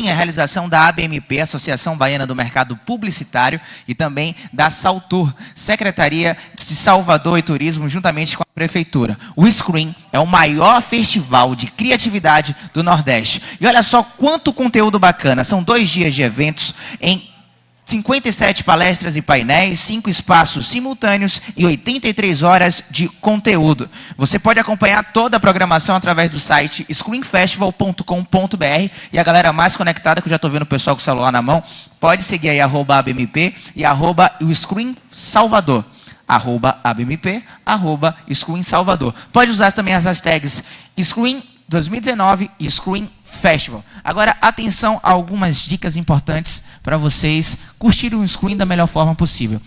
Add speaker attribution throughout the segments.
Speaker 1: Screen é a realização da ABMP, Associação Baiana do Mercado Publicitário, e também da Saltur, Secretaria de Salvador e Turismo, juntamente com a Prefeitura. O Screen é o maior festival de criatividade do Nordeste. E olha só quanto conteúdo bacana. São 2 dias de eventos em 57 palestras e painéis, 5 espaços simultâneos e 83 horas de conteúdo. Você pode acompanhar toda a programação através do site screenfestival.com.br, e a galera mais conectada, que eu já estou vendo o pessoal com o celular na mão, pode seguir aí @ABMP e o Screen Salvador. @ABMP, Screen Salvador. Pode usar também as hashtags Screen 2019 e Screen Festival. Agora, atenção a algumas dicas importantes para vocês curtirem o Screen da melhor forma possível.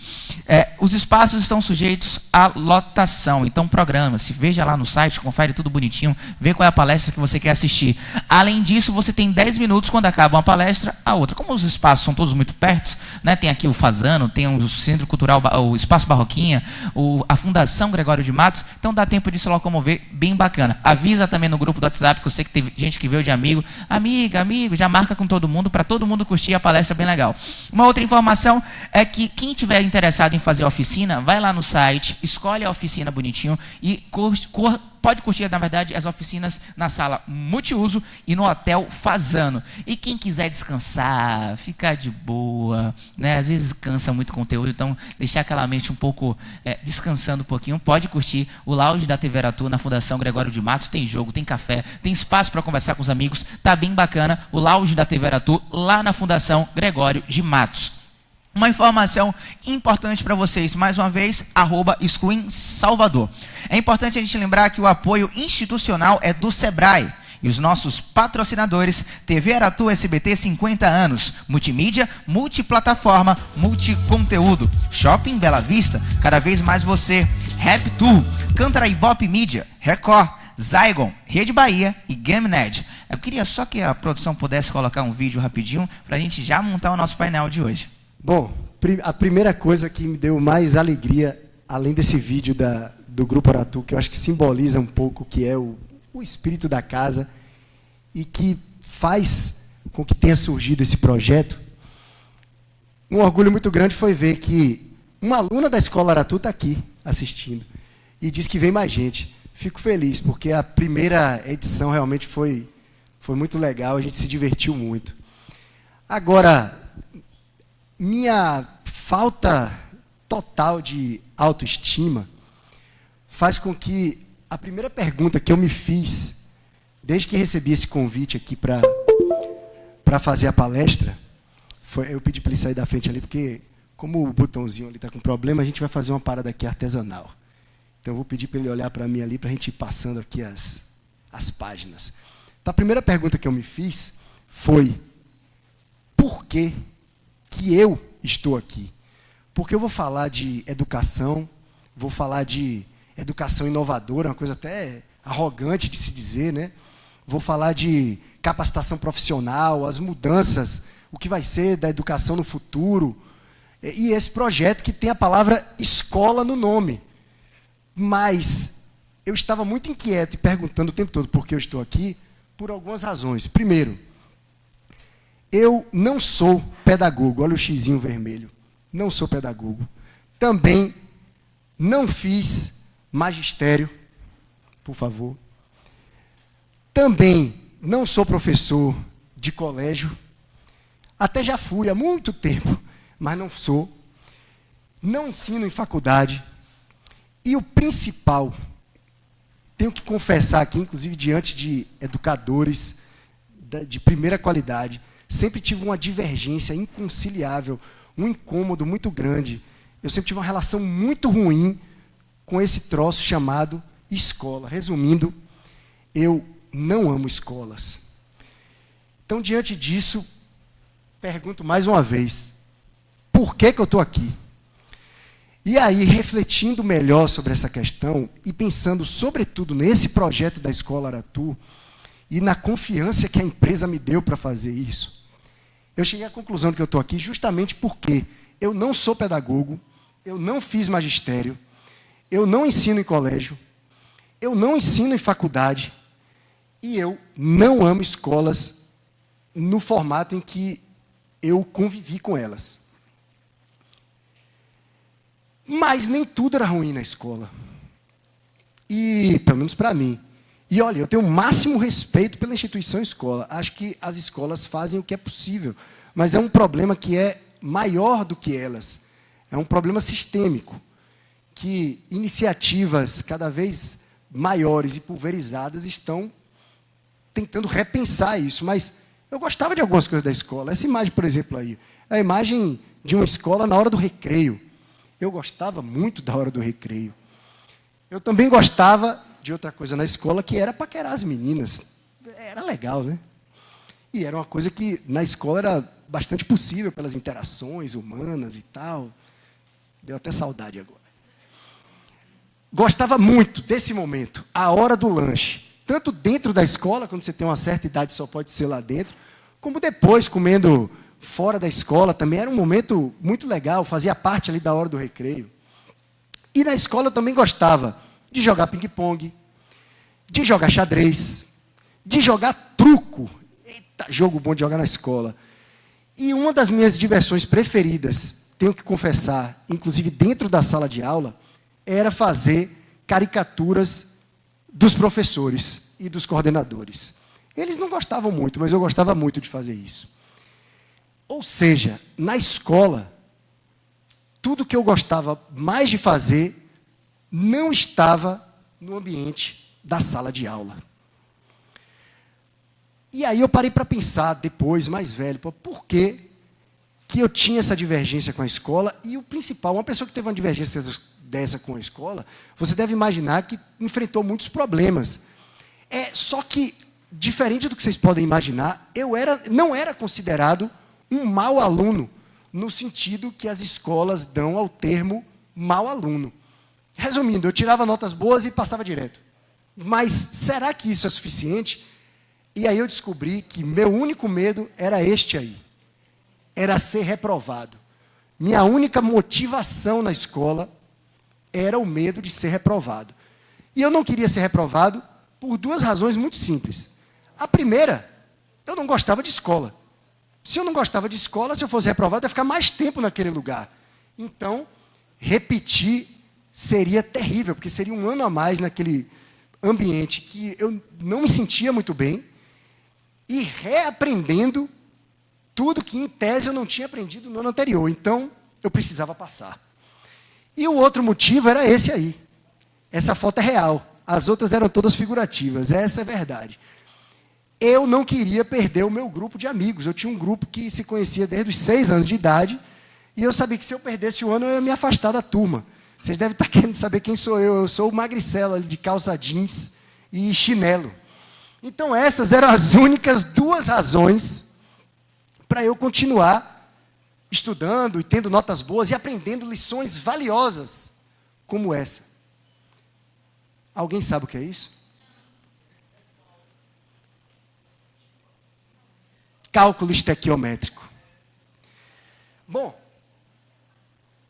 Speaker 1: Os espaços estão sujeitos à lotação, então programa-se, veja lá no site, confere tudo bonitinho, vê qual é a palestra que você quer assistir. Além disso, você tem 10 minutos quando acaba uma palestra, a outra. Como os espaços são todos muito perto, né, tem aqui o Fazano, tem o Centro Cultural, o Espaço Barroquinha, a Fundação Gregório de Matos, então dá tempo de se locomover, bem bacana. Avisa também no grupo do WhatsApp, que eu sei que tem gente que veio de amigo, amigo, já marca com todo mundo, para todo mundo curtir a palestra bem legal. Uma outra informação é que quem tiver interessado em fazer a oficina, vai lá no site, escolhe a oficina bonitinho e pode curtir, na verdade, as oficinas na sala multiuso e no Hotel Fazano. E quem quiser descansar, ficar de boa, né? Às vezes cansa muito conteúdo, então deixar aquela mente um pouco descansando um pouquinho, pode curtir o lounge da TV Aratu na Fundação Gregório de Matos. Tem jogo, tem café, tem espaço para conversar com os amigos, tá bem bacana o lounge da TV Aratu lá na Fundação Gregório de Matos. Uma informação importante para vocês, mais uma vez, @Screen Salvador. É importante a gente lembrar que o apoio institucional é do Sebrae. E os nossos patrocinadores, TV Aratu SBT 50 anos, multimídia, multiplataforma, multiconteúdo, Shopping Bela Vista, cada vez mais você, Rap Tour, Cantara Ibope Mídia, Record, Zygon, Rede Bahia e GameNet. Eu queria só que a produção pudesse colocar um vídeo rapidinho para a gente já montar o nosso painel de hoje.
Speaker 2: Bom, a primeira coisa que me deu mais alegria, além desse vídeo do Grupo Aratu, que eu acho que simboliza um pouco o que é o espírito da casa e que faz com que tenha surgido esse projeto, um orgulho muito grande foi ver que uma aluna da Escola Aratu está aqui assistindo e diz que vem mais gente. Fico feliz, porque a primeira edição realmente foi muito legal, a gente se divertiu muito. Agora, minha falta total de autoestima faz com que a primeira pergunta que eu me fiz, desde que recebi esse convite aqui para fazer a palestra, eu pedi para ele sair da frente ali, porque como o botãozinho ali está com problema, a gente vai fazer uma parada aqui artesanal. Então eu vou pedir para ele olhar para mim ali, para a gente ir passando aqui as páginas. Então a primeira pergunta que eu me fiz foi: por que eu estou aqui? Porque eu vou falar de educação, vou falar de educação inovadora, uma coisa até arrogante de se dizer, né? Vou falar de capacitação profissional, as mudanças, o que vai ser da educação no futuro, e esse projeto que tem a palavra escola no nome. Mas eu estava muito inquieto e perguntando o tempo todo por que eu estou aqui, por algumas razões. Primeiro, eu não sou pedagogo, olha o xizinho vermelho, não sou pedagogo. Também não fiz magistério, por favor. Também não sou professor de colégio, até já fui há muito tempo, mas não sou. Não ensino em faculdade. E o principal, tenho que confessar aqui, inclusive diante de educadores de primeira qualidade, sempre tive uma divergência inconciliável, um incômodo muito grande. Eu sempre tive uma relação muito ruim com esse troço chamado escola. Resumindo, eu não amo escolas. Então, diante disso, pergunto mais uma vez, por que eu estou aqui? E aí, refletindo melhor sobre essa questão e pensando, sobretudo, nesse projeto da Escola Aratu e na confiança que a empresa me deu para fazer isso, eu cheguei à conclusão de que eu estou aqui justamente porque eu não sou pedagogo, eu não fiz magistério, eu não ensino em colégio, eu não ensino em faculdade e eu não amo escolas no formato em que eu convivi com elas. Mas nem tudo era ruim na escola. E, pelo menos para mim. E olha, eu tenho o máximo respeito pela instituição escola. Acho que as escolas fazem o que é possível. Mas é um problema que é maior do que elas. É um problema sistêmico. Que iniciativas cada vez maiores e pulverizadas estão tentando repensar isso. Mas eu gostava de algumas coisas da escola. Essa imagem, por exemplo, aí. A imagem de uma escola na hora do recreio. Eu gostava muito da hora do recreio. Eu também gostava de outra coisa na escola, que era paquerar as meninas. Era legal, né? E era uma coisa que na escola era bastante possível pelas interações humanas e tal. Deu até saudade agora. Gostava muito desse momento, a hora do lanche. Tanto dentro da escola, quando você tem uma certa idade só pode ser lá dentro, como depois, comendo fora da escola, também era um momento muito legal, fazia parte ali da hora do recreio. E na escola eu também gostava de jogar ping-pong, de jogar xadrez, de jogar truco. Eita, jogo bom de jogar na escola. E uma das minhas diversões preferidas, tenho que confessar, inclusive dentro da sala de aula, era fazer caricaturas dos professores e dos coordenadores. Eles não gostavam muito, mas eu gostava muito de fazer isso. Ou seja, na escola, tudo que eu gostava mais de fazer não estava no ambiente da sala de aula. E aí eu parei para pensar, depois, mais velho, por que eu tinha essa divergência com a escola? E o principal, uma pessoa que teve uma divergência dessa com a escola, você deve imaginar que enfrentou muitos problemas. Só que, diferente do que vocês podem imaginar, não era considerado um mau aluno, no sentido que as escolas dão ao termo mau aluno. Resumindo, eu tirava notas boas e passava direto. Mas será que isso é suficiente? E aí eu descobri que meu único medo era este aí. Era ser reprovado. Minha única motivação na escola era o medo de ser reprovado. E eu não queria ser reprovado por duas razões muito simples. A primeira, eu não gostava de escola. Se eu não gostava de escola, se eu fosse reprovado, eu ia ficar mais tempo naquele lugar. Então, repetir seria terrível, porque seria um ano a mais naquele ambiente que eu não me sentia muito bem e reaprendendo tudo que, em tese, eu não tinha aprendido no ano anterior. Então, eu precisava passar. E o outro motivo era esse aí. Essa foto é real. As outras eram todas figurativas. Essa é a verdade. Eu não queria perder o meu grupo de amigos. Eu tinha um grupo que se conhecia desde os 6 anos de idade, e eu sabia que se eu perdesse o ano, eu ia me afastar da turma. Vocês devem estar querendo saber quem sou eu. Eu sou o magricelo ali de calça jeans e chinelo. Então, essas eram as únicas duas razões para eu continuar estudando e tendo notas boas e aprendendo lições valiosas como essa. Alguém sabe o que é isso? Cálculo estequiométrico. Bom,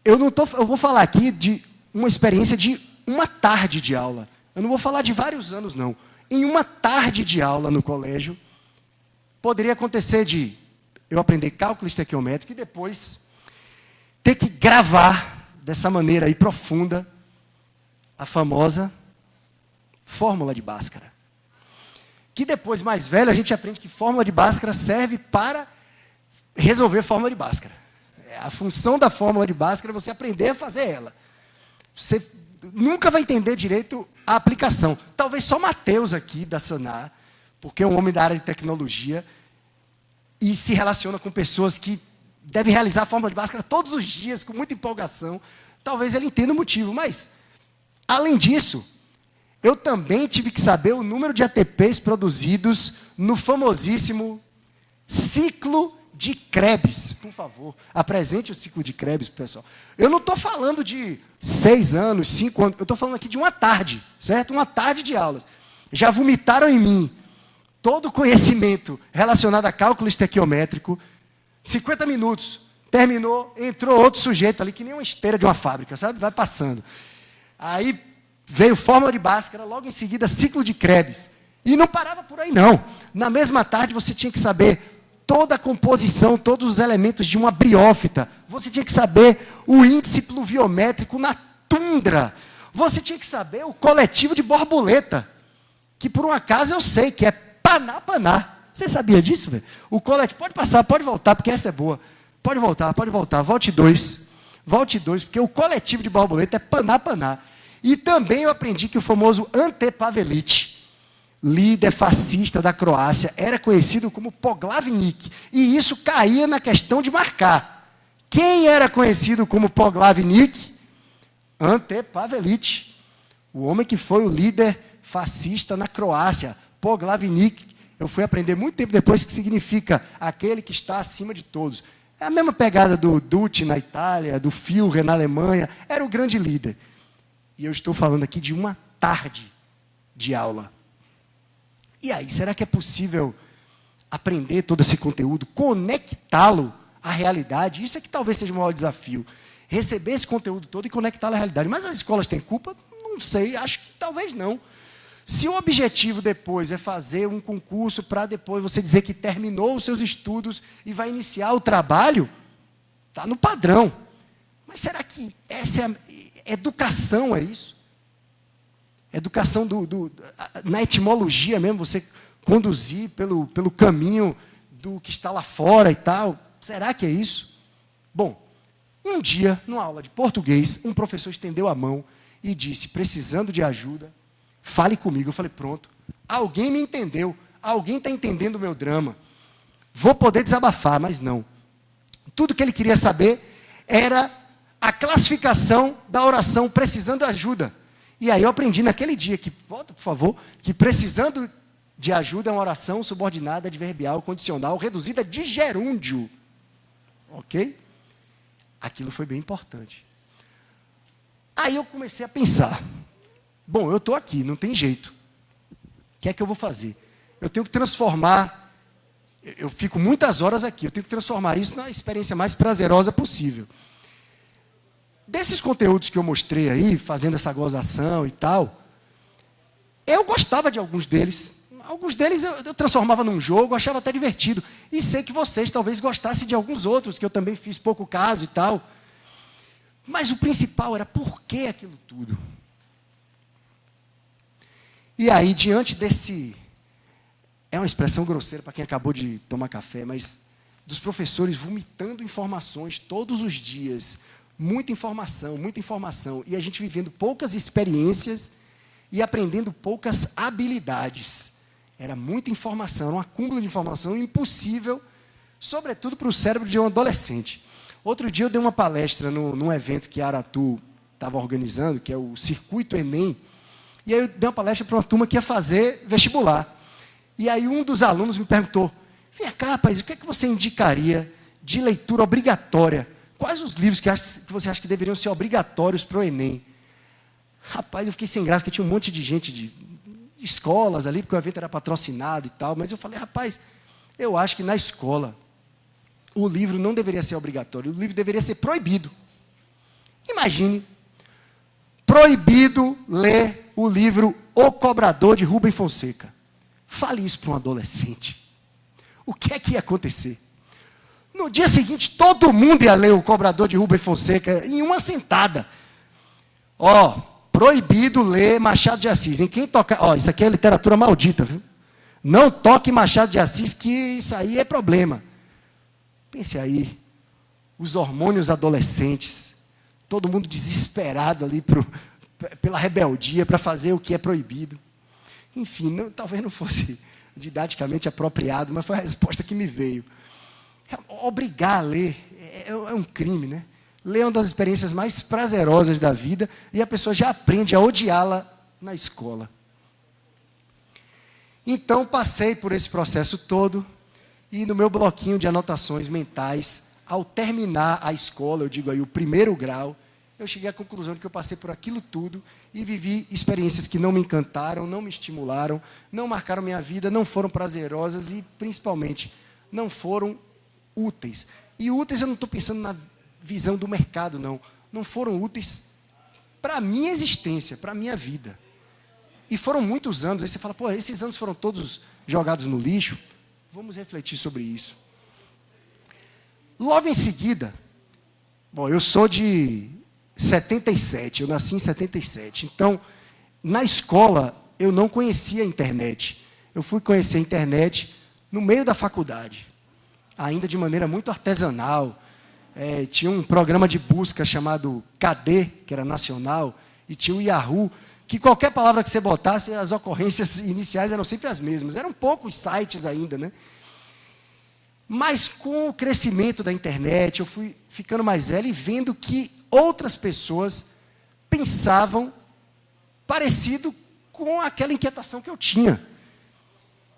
Speaker 2: eu vou falar aqui de uma experiência de uma tarde de aula. Eu não vou falar de vários anos, não. Em uma tarde de aula no colégio, poderia acontecer de eu aprender cálculo estequiométrico e depois ter que gravar dessa maneira aí profunda a famosa fórmula de Bhaskara. Que depois, mais velho, a gente aprende que fórmula de Bhaskara serve para resolver fórmula de Bhaskara. A função da fórmula de Bhaskara é você aprender a fazer ela. Você nunca vai entender direito a aplicação. Talvez só Matheus aqui, da Sanar, porque é um homem da área de tecnologia e se relaciona com pessoas que devem realizar a fórmula de Bhaskara todos os dias, com muita empolgação. Talvez ele entenda o motivo, mas, além disso, eu também tive que saber o número de ATPs produzidos no famosíssimo ciclo de Krebs. Por favor, apresente o ciclo de Krebs, pessoal. Eu não estou falando de 6 anos, 5 anos, eu estou falando aqui de uma tarde, certo? Uma tarde de aulas. Já vomitaram em mim todo o conhecimento relacionado a cálculo estequiométrico. 50 minutos, terminou, entrou outro sujeito ali, que nem uma esteira de uma fábrica, sabe? Vai passando. Aí veio fórmula de Bhaskara, logo em seguida ciclo de Krebs. E não parava por aí, não. Na mesma tarde você tinha que saber toda a composição, todos os elementos de uma briófita. Você tinha que saber o índice pluviométrico na tundra. Você tinha que saber o coletivo de borboleta, que por um acaso eu sei que é Paná. Você sabia disso, velho? O coletivo, pode passar, pode voltar, porque essa é boa. Pode voltar, volte 2. Volte 2, porque o coletivo de borboleta é Paná. E também eu aprendi que o famoso Ante Pavelić, líder fascista da Croácia, era conhecido como Poglavnik. E isso caía na questão de marcar. Quem era conhecido como Poglavnik? Ante Pavelić, o homem que foi o líder fascista na Croácia. Poglavnik, eu fui aprender muito tempo depois que significa aquele que está acima de todos. É a mesma pegada do Duce na Itália, do Führer na Alemanha, era o grande líder. E eu estou falando aqui de uma tarde de aula. E aí, será que é possível aprender todo esse conteúdo, conectá-lo à realidade? Isso é que talvez seja o maior desafio. Receber esse conteúdo todo e conectá-lo à realidade. Mas as escolas têm culpa? Não sei, acho que talvez não. Se o objetivo depois é fazer um concurso para depois você dizer que terminou os seus estudos e vai iniciar o trabalho, está no padrão. Mas será que essa é educação, é isso? Educação na etimologia mesmo, você conduzir pelo caminho do que está lá fora e tal. Será que é isso? Bom, um dia, numa aula de português, um professor estendeu a mão e disse, precisando de ajuda, fale comigo. Eu falei, pronto, alguém me entendeu, alguém está entendendo o meu drama. Vou poder desabafar, mas não. Tudo que ele queria saber era a classificação da oração precisando de ajuda. E aí eu aprendi naquele dia, volta por favor, que precisando de ajuda é uma oração subordinada, adverbial, condicional, reduzida de gerúndio. Ok? Aquilo foi bem importante. Aí eu comecei a pensar, bom, eu estou aqui, não tem jeito. O que é que eu vou fazer? Eu tenho que transformar, eu fico muitas horas aqui, eu tenho que transformar isso na experiência mais prazerosa possível. Desses conteúdos que eu mostrei aí, fazendo essa gozação e tal, eu gostava de alguns deles. Alguns deles eu transformava num jogo, achava até divertido. E sei que vocês talvez gostassem de alguns outros, que eu também fiz pouco caso e tal. Mas o principal era por que aquilo tudo? E aí, diante desse... É uma expressão grosseira para quem acabou de tomar café, mas dos professores vomitando informações todos os dias. Muita informação, e a gente vivendo poucas experiências e aprendendo poucas habilidades. Era muita informação, era um acúmulo de informação impossível, sobretudo para o cérebro de um adolescente. Outro dia eu dei uma palestra num evento que a Aratu estava organizando, que é o Circuito Enem, e aí eu dei uma palestra para uma turma que ia fazer vestibular. E aí um dos alunos me perguntou, vem cá, rapaz, o que é que você indicaria de leitura obrigatória? Quais os livros que você acha que deveriam ser obrigatórios para o Enem? Rapaz, eu fiquei sem graça, porque tinha um monte de gente de escolas ali, porque o evento era patrocinado e tal, mas eu falei, rapaz, eu acho que na escola o livro não deveria ser obrigatório, o livro deveria ser proibido. Imagine, proibido ler o livro O Cobrador, de Rubem Fonseca. Fale isso para um adolescente. O que é que ia acontecer? No dia seguinte, todo mundo ia ler O Cobrador, de Rubem Fonseca, em uma sentada. Proibido ler Machado de Assis. Em quem toca... isso aqui é literatura maldita, viu? Não toque Machado de Assis, que isso aí é problema. Pense aí, os hormônios adolescentes, todo mundo desesperado ali pela rebeldia, para fazer o que é proibido. Enfim, talvez não fosse didaticamente apropriado, mas foi a resposta que me veio. Obrigar a ler é um crime, né? Ler é uma das experiências mais prazerosas da vida e a pessoa já aprende a odiá-la na escola. Então, passei por esse processo todo e no meu bloquinho de anotações mentais, ao terminar a escola, eu digo aí o primeiro grau, eu cheguei à conclusão de que eu passei por aquilo tudo e vivi experiências que não me encantaram, não me estimularam, não marcaram minha vida, não foram prazerosas e, principalmente, não foram úteis. E úteis eu não estou pensando na visão do mercado, não. Não foram úteis para a minha existência, para a minha vida. E foram muitos anos. Aí você fala, esses anos foram todos jogados no lixo. Vamos refletir sobre isso. Logo em seguida, bom, eu sou de 77, eu nasci em 77. Então, na escola, eu não conhecia a internet. Eu fui conhecer a internet no meio da faculdade, ainda de maneira muito artesanal. Tinha um programa de busca chamado KD, que era nacional, e tinha o Yahoo, que qualquer palavra que você botasse, as ocorrências iniciais eram sempre as mesmas. Eram poucos sites ainda, né? Mas com o crescimento da internet, eu fui ficando mais velho e vendo que outras pessoas pensavam parecido com aquela inquietação que eu tinha.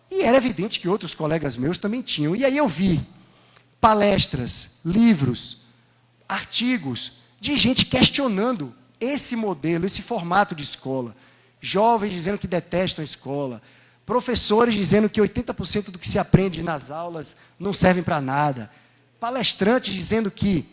Speaker 2: E era evidente que outros colegas meus também tinham. E aí eu vi palestras, livros, artigos de gente questionando esse modelo, esse formato de escola. Jovens dizendo que detestam a escola. Professores dizendo que 80% do que se aprende nas aulas não servem para nada. Palestrantes dizendo que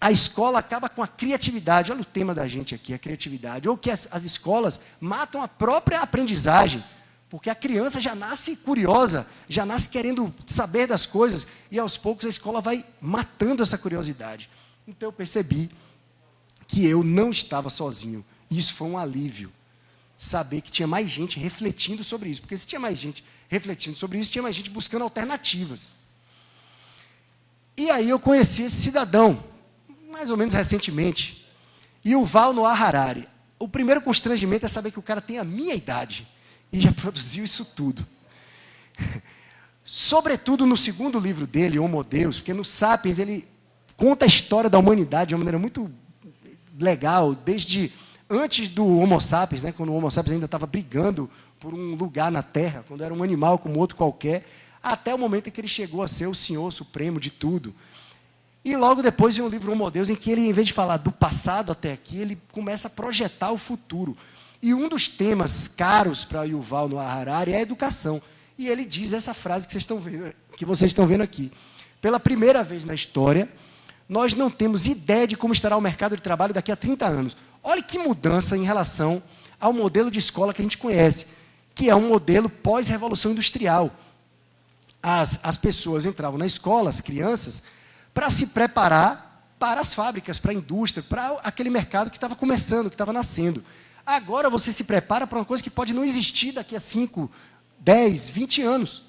Speaker 2: a escola acaba com a criatividade. Olha o tema da gente aqui, a criatividade. Ou que as escolas matam a própria aprendizagem. Porque a criança já nasce curiosa, já nasce querendo saber das coisas. E aos poucos a escola vai matando essa curiosidade. Então eu percebi que eu não estava sozinho. E isso foi um alívio. Saber que tinha mais gente refletindo sobre isso. Porque se tinha mais gente refletindo sobre isso, tinha mais gente buscando alternativas. E aí eu conheci esse cidadão, mais ou menos recentemente, Yuval Noah Harari. O primeiro constrangimento é saber que o cara tem a minha idade e já produziu isso tudo. Sobretudo no segundo livro dele, Homo Deus, porque no Sapiens ele conta a história da humanidade de uma maneira muito legal, desde antes do Homo sapiens, né, quando o Homo sapiens ainda estava brigando por um lugar na Terra, quando era um animal como outro qualquer, até o momento em que ele chegou a ser o Senhor Supremo de tudo. E logo depois vem o livro Homo Deus, em que ele, em vez de falar do passado até aqui, ele começa a projetar o futuro. E um dos temas caros para Yuval Noah Harari é a educação. E ele diz essa frase que vocês estão vendo aqui. Pela primeira vez na história, nós não temos ideia de como estará o mercado de trabalho daqui a 30 anos. Olha que mudança em relação ao modelo de escola que a gente conhece, que é um modelo pós-revolução industrial. As pessoas entravam na escola, as crianças, para se preparar para as fábricas, para a indústria, para aquele mercado que estava começando, que estava nascendo. Agora você se prepara para uma coisa que pode não existir daqui a 5, 10, 20 anos.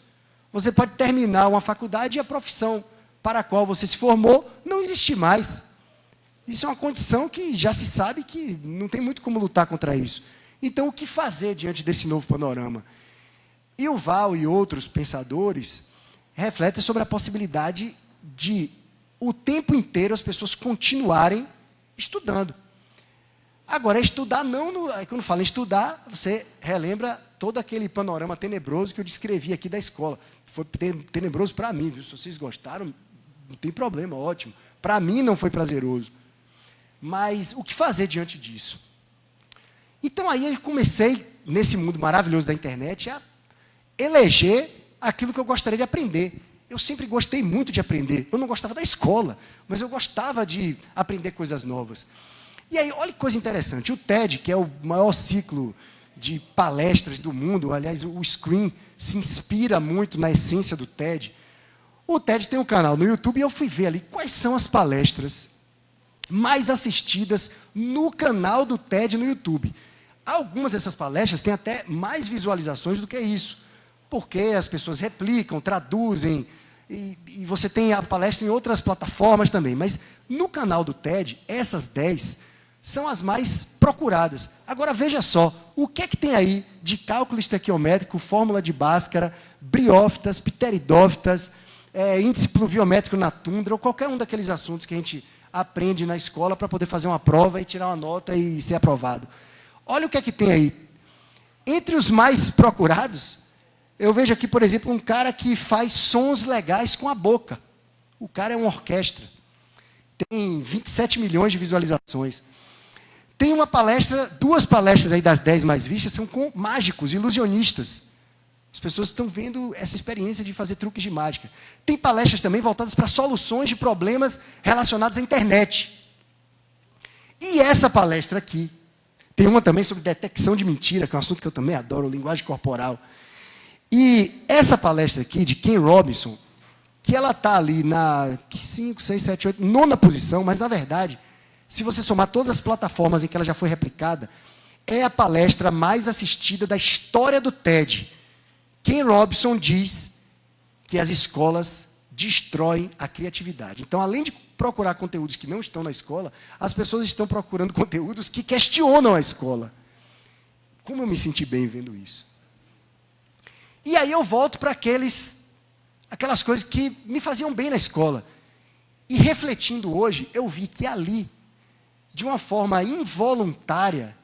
Speaker 2: Você pode terminar uma faculdade e a profissão para a qual você se formou não existir mais. Isso é uma condição que já se sabe que não tem muito como lutar contra isso. Então, o que fazer diante desse novo panorama? E o Val e outros pensadores refletem sobre a possibilidade de, o tempo inteiro, as pessoas continuarem estudando. Agora, estudar não... Quando fala em estudar, você relembra todo aquele panorama tenebroso que eu descrevi aqui da escola. Foi tenebroso para mim, viu? Se vocês gostaram, não tem problema, ótimo. Para mim não foi prazeroso. Mas o que fazer diante disso? Então aí eu comecei, nesse mundo maravilhoso da internet, a eleger aquilo que eu gostaria de aprender. Eu sempre gostei muito de aprender. Eu não gostava da escola, mas eu gostava de aprender coisas novas. E aí, olha que coisa interessante. O TED, que é o maior ciclo de palestras do mundo, aliás, o Screen se inspira muito na essência do TED. O TED tem um canal no YouTube e eu fui ver ali quais são as palestras mais assistidas no canal do TED no YouTube. Algumas dessas palestras têm até mais visualizações do que isso, porque as pessoas replicam, traduzem, e você tem a palestra em outras plataformas também. Mas no canal do TED, essas 10 são as mais procuradas. Agora veja só, o que é que tem aí de cálculo estequiométrico, fórmula de Bhaskara, briófitas, pteridófitas, índice pluviométrico na tundra, ou qualquer um daqueles assuntos que a gente aprende na escola para poder fazer uma prova e tirar uma nota e ser aprovado. Olha o que é que tem aí. Entre os mais procurados, eu vejo aqui, por exemplo, um cara que faz sons legais com a boca. O cara é uma orquestra. Tem 27 milhões de visualizações. Tem uma palestra, 2 palestras aí das 10 mais vistas, são com mágicos, ilusionistas. As pessoas estão vendo essa experiência de fazer truques de mágica. Tem palestras também voltadas para soluções de problemas relacionados à internet. E essa palestra aqui, tem uma também sobre detecção de mentira, que é um assunto que eu também adoro, linguagem corporal. E essa palestra aqui, de Ken Robinson, que ela está ali na 5, 6, 7, 8, nona posição, mas na verdade, se você somar todas as plataformas em que ela já foi replicada, é a palestra mais assistida da história do TED. Ken Robinson diz que as escolas destroem a criatividade. Então, além de procurar conteúdos que não estão na escola, as pessoas estão procurando conteúdos que questionam a escola. Como eu me senti bem vendo isso? E aí eu volto para aquelas coisas que me faziam bem na escola. E refletindo hoje, eu vi que ali, de uma forma involuntária,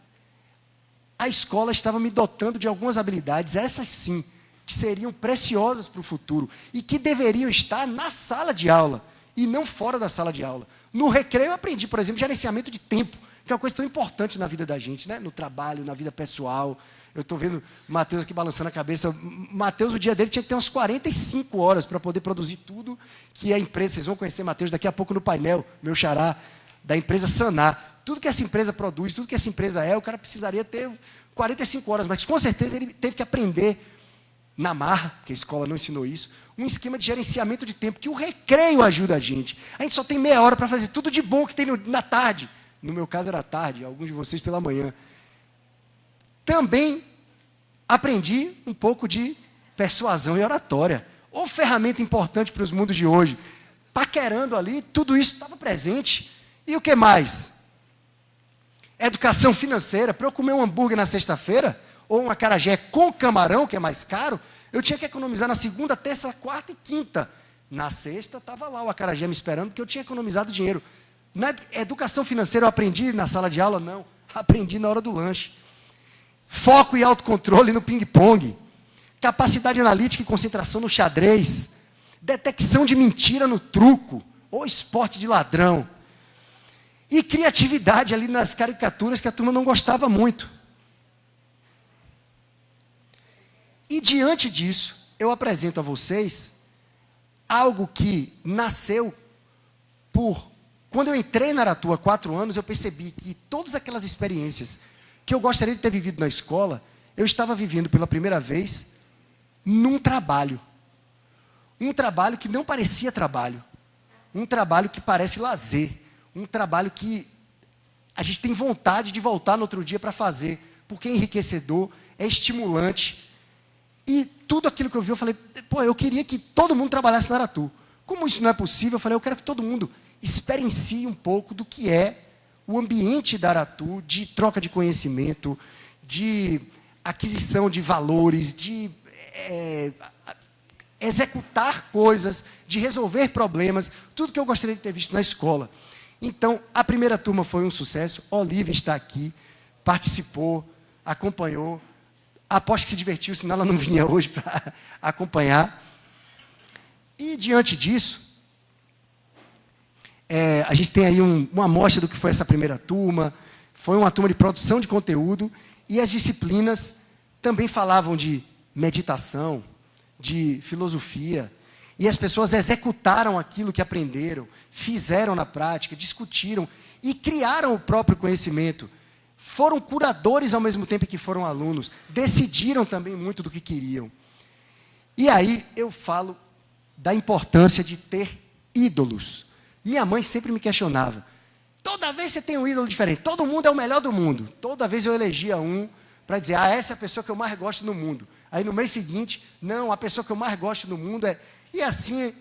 Speaker 2: a escola estava me dotando de algumas habilidades, essas sim, que seriam preciosas para o futuro e que deveriam estar na sala de aula e não fora da sala de aula. No recreio eu aprendi, por exemplo, gerenciamento de tempo, que é uma coisa tão importante na vida da gente, né? No trabalho, na vida pessoal. Eu estou vendo o Matheus aqui balançando a cabeça. Matheus, o dia dele tinha que ter umas 45 horas para poder produzir tudo que a empresa, vocês vão conhecer Matheus daqui a pouco no painel, meu xará, da empresa Sanar. Tudo que essa empresa produz, tudo que essa empresa é, o cara precisaria ter 45 horas, mas com certeza ele teve que aprender na marra, porque a escola não ensinou isso, um esquema de gerenciamento de tempo, que o recreio ajuda a gente. A gente só tem meia hora para fazer tudo de bom que tem na tarde. No meu caso era tarde, alguns de vocês pela manhã. Também aprendi um pouco de persuasão e oratória. Ou ferramenta importante para os mundos de hoje. Paquerando ali, tudo isso estava presente. E o que mais? Educação financeira. Para eu comer um hambúrguer na sexta-feira, ou um acarajé com camarão, que é mais caro, eu tinha que economizar na segunda, terça, quarta e quinta. Na sexta, estava lá o acarajé me esperando, porque eu tinha economizado dinheiro. Na educação financeira eu aprendi na sala de aula? Não. Aprendi na hora do lanche. Foco e autocontrole no ping-pong. Capacidade analítica e concentração no xadrez. Detecção de mentira no truco. Ou esporte de ladrão. E criatividade ali nas caricaturas que a turma não gostava muito. E diante disso, eu apresento a vocês algo que nasceu quando eu entrei na Aratu há 4 anos, eu percebi que todas aquelas experiências que eu gostaria de ter vivido na escola, eu estava vivendo pela primeira vez num trabalho. Um trabalho que não parecia trabalho. Um trabalho que parece lazer. Um trabalho que a gente tem vontade de voltar no outro dia para fazer, porque é enriquecedor, é estimulante. E tudo aquilo que eu vi, eu falei, pô, eu queria que todo mundo trabalhasse na Aratu. Como isso não é possível, eu falei, eu quero que todo mundo experiencie um pouco do que é o ambiente da Aratu, de troca de conhecimento, de aquisição de valores, de executar coisas, de resolver problemas, tudo que eu gostaria de ter visto na escola. Então, a primeira turma foi um sucesso, Olivia está aqui, participou, acompanhou, aposto que se divertiu, senão ela não vinha hoje para acompanhar. E, diante disso, a gente tem aí uma amostra do que foi essa primeira turma. Foi uma turma de produção de conteúdo. E as disciplinas também falavam de meditação, de filosofia. E as pessoas executaram aquilo que aprenderam, fizeram na prática, discutiram e criaram o próprio conhecimento. Foram curadores ao mesmo tempo que foram alunos. Decidiram também muito do que queriam. E aí eu falo da importância de ter ídolos. Minha mãe sempre me questionava. Toda vez você tem um ídolo diferente. Todo mundo é o melhor do mundo. Toda vez eu elegia um para dizer, essa é a pessoa que eu mais gosto no mundo. Aí no mês seguinte, não, a pessoa que eu mais gosto no mundo é... E assim,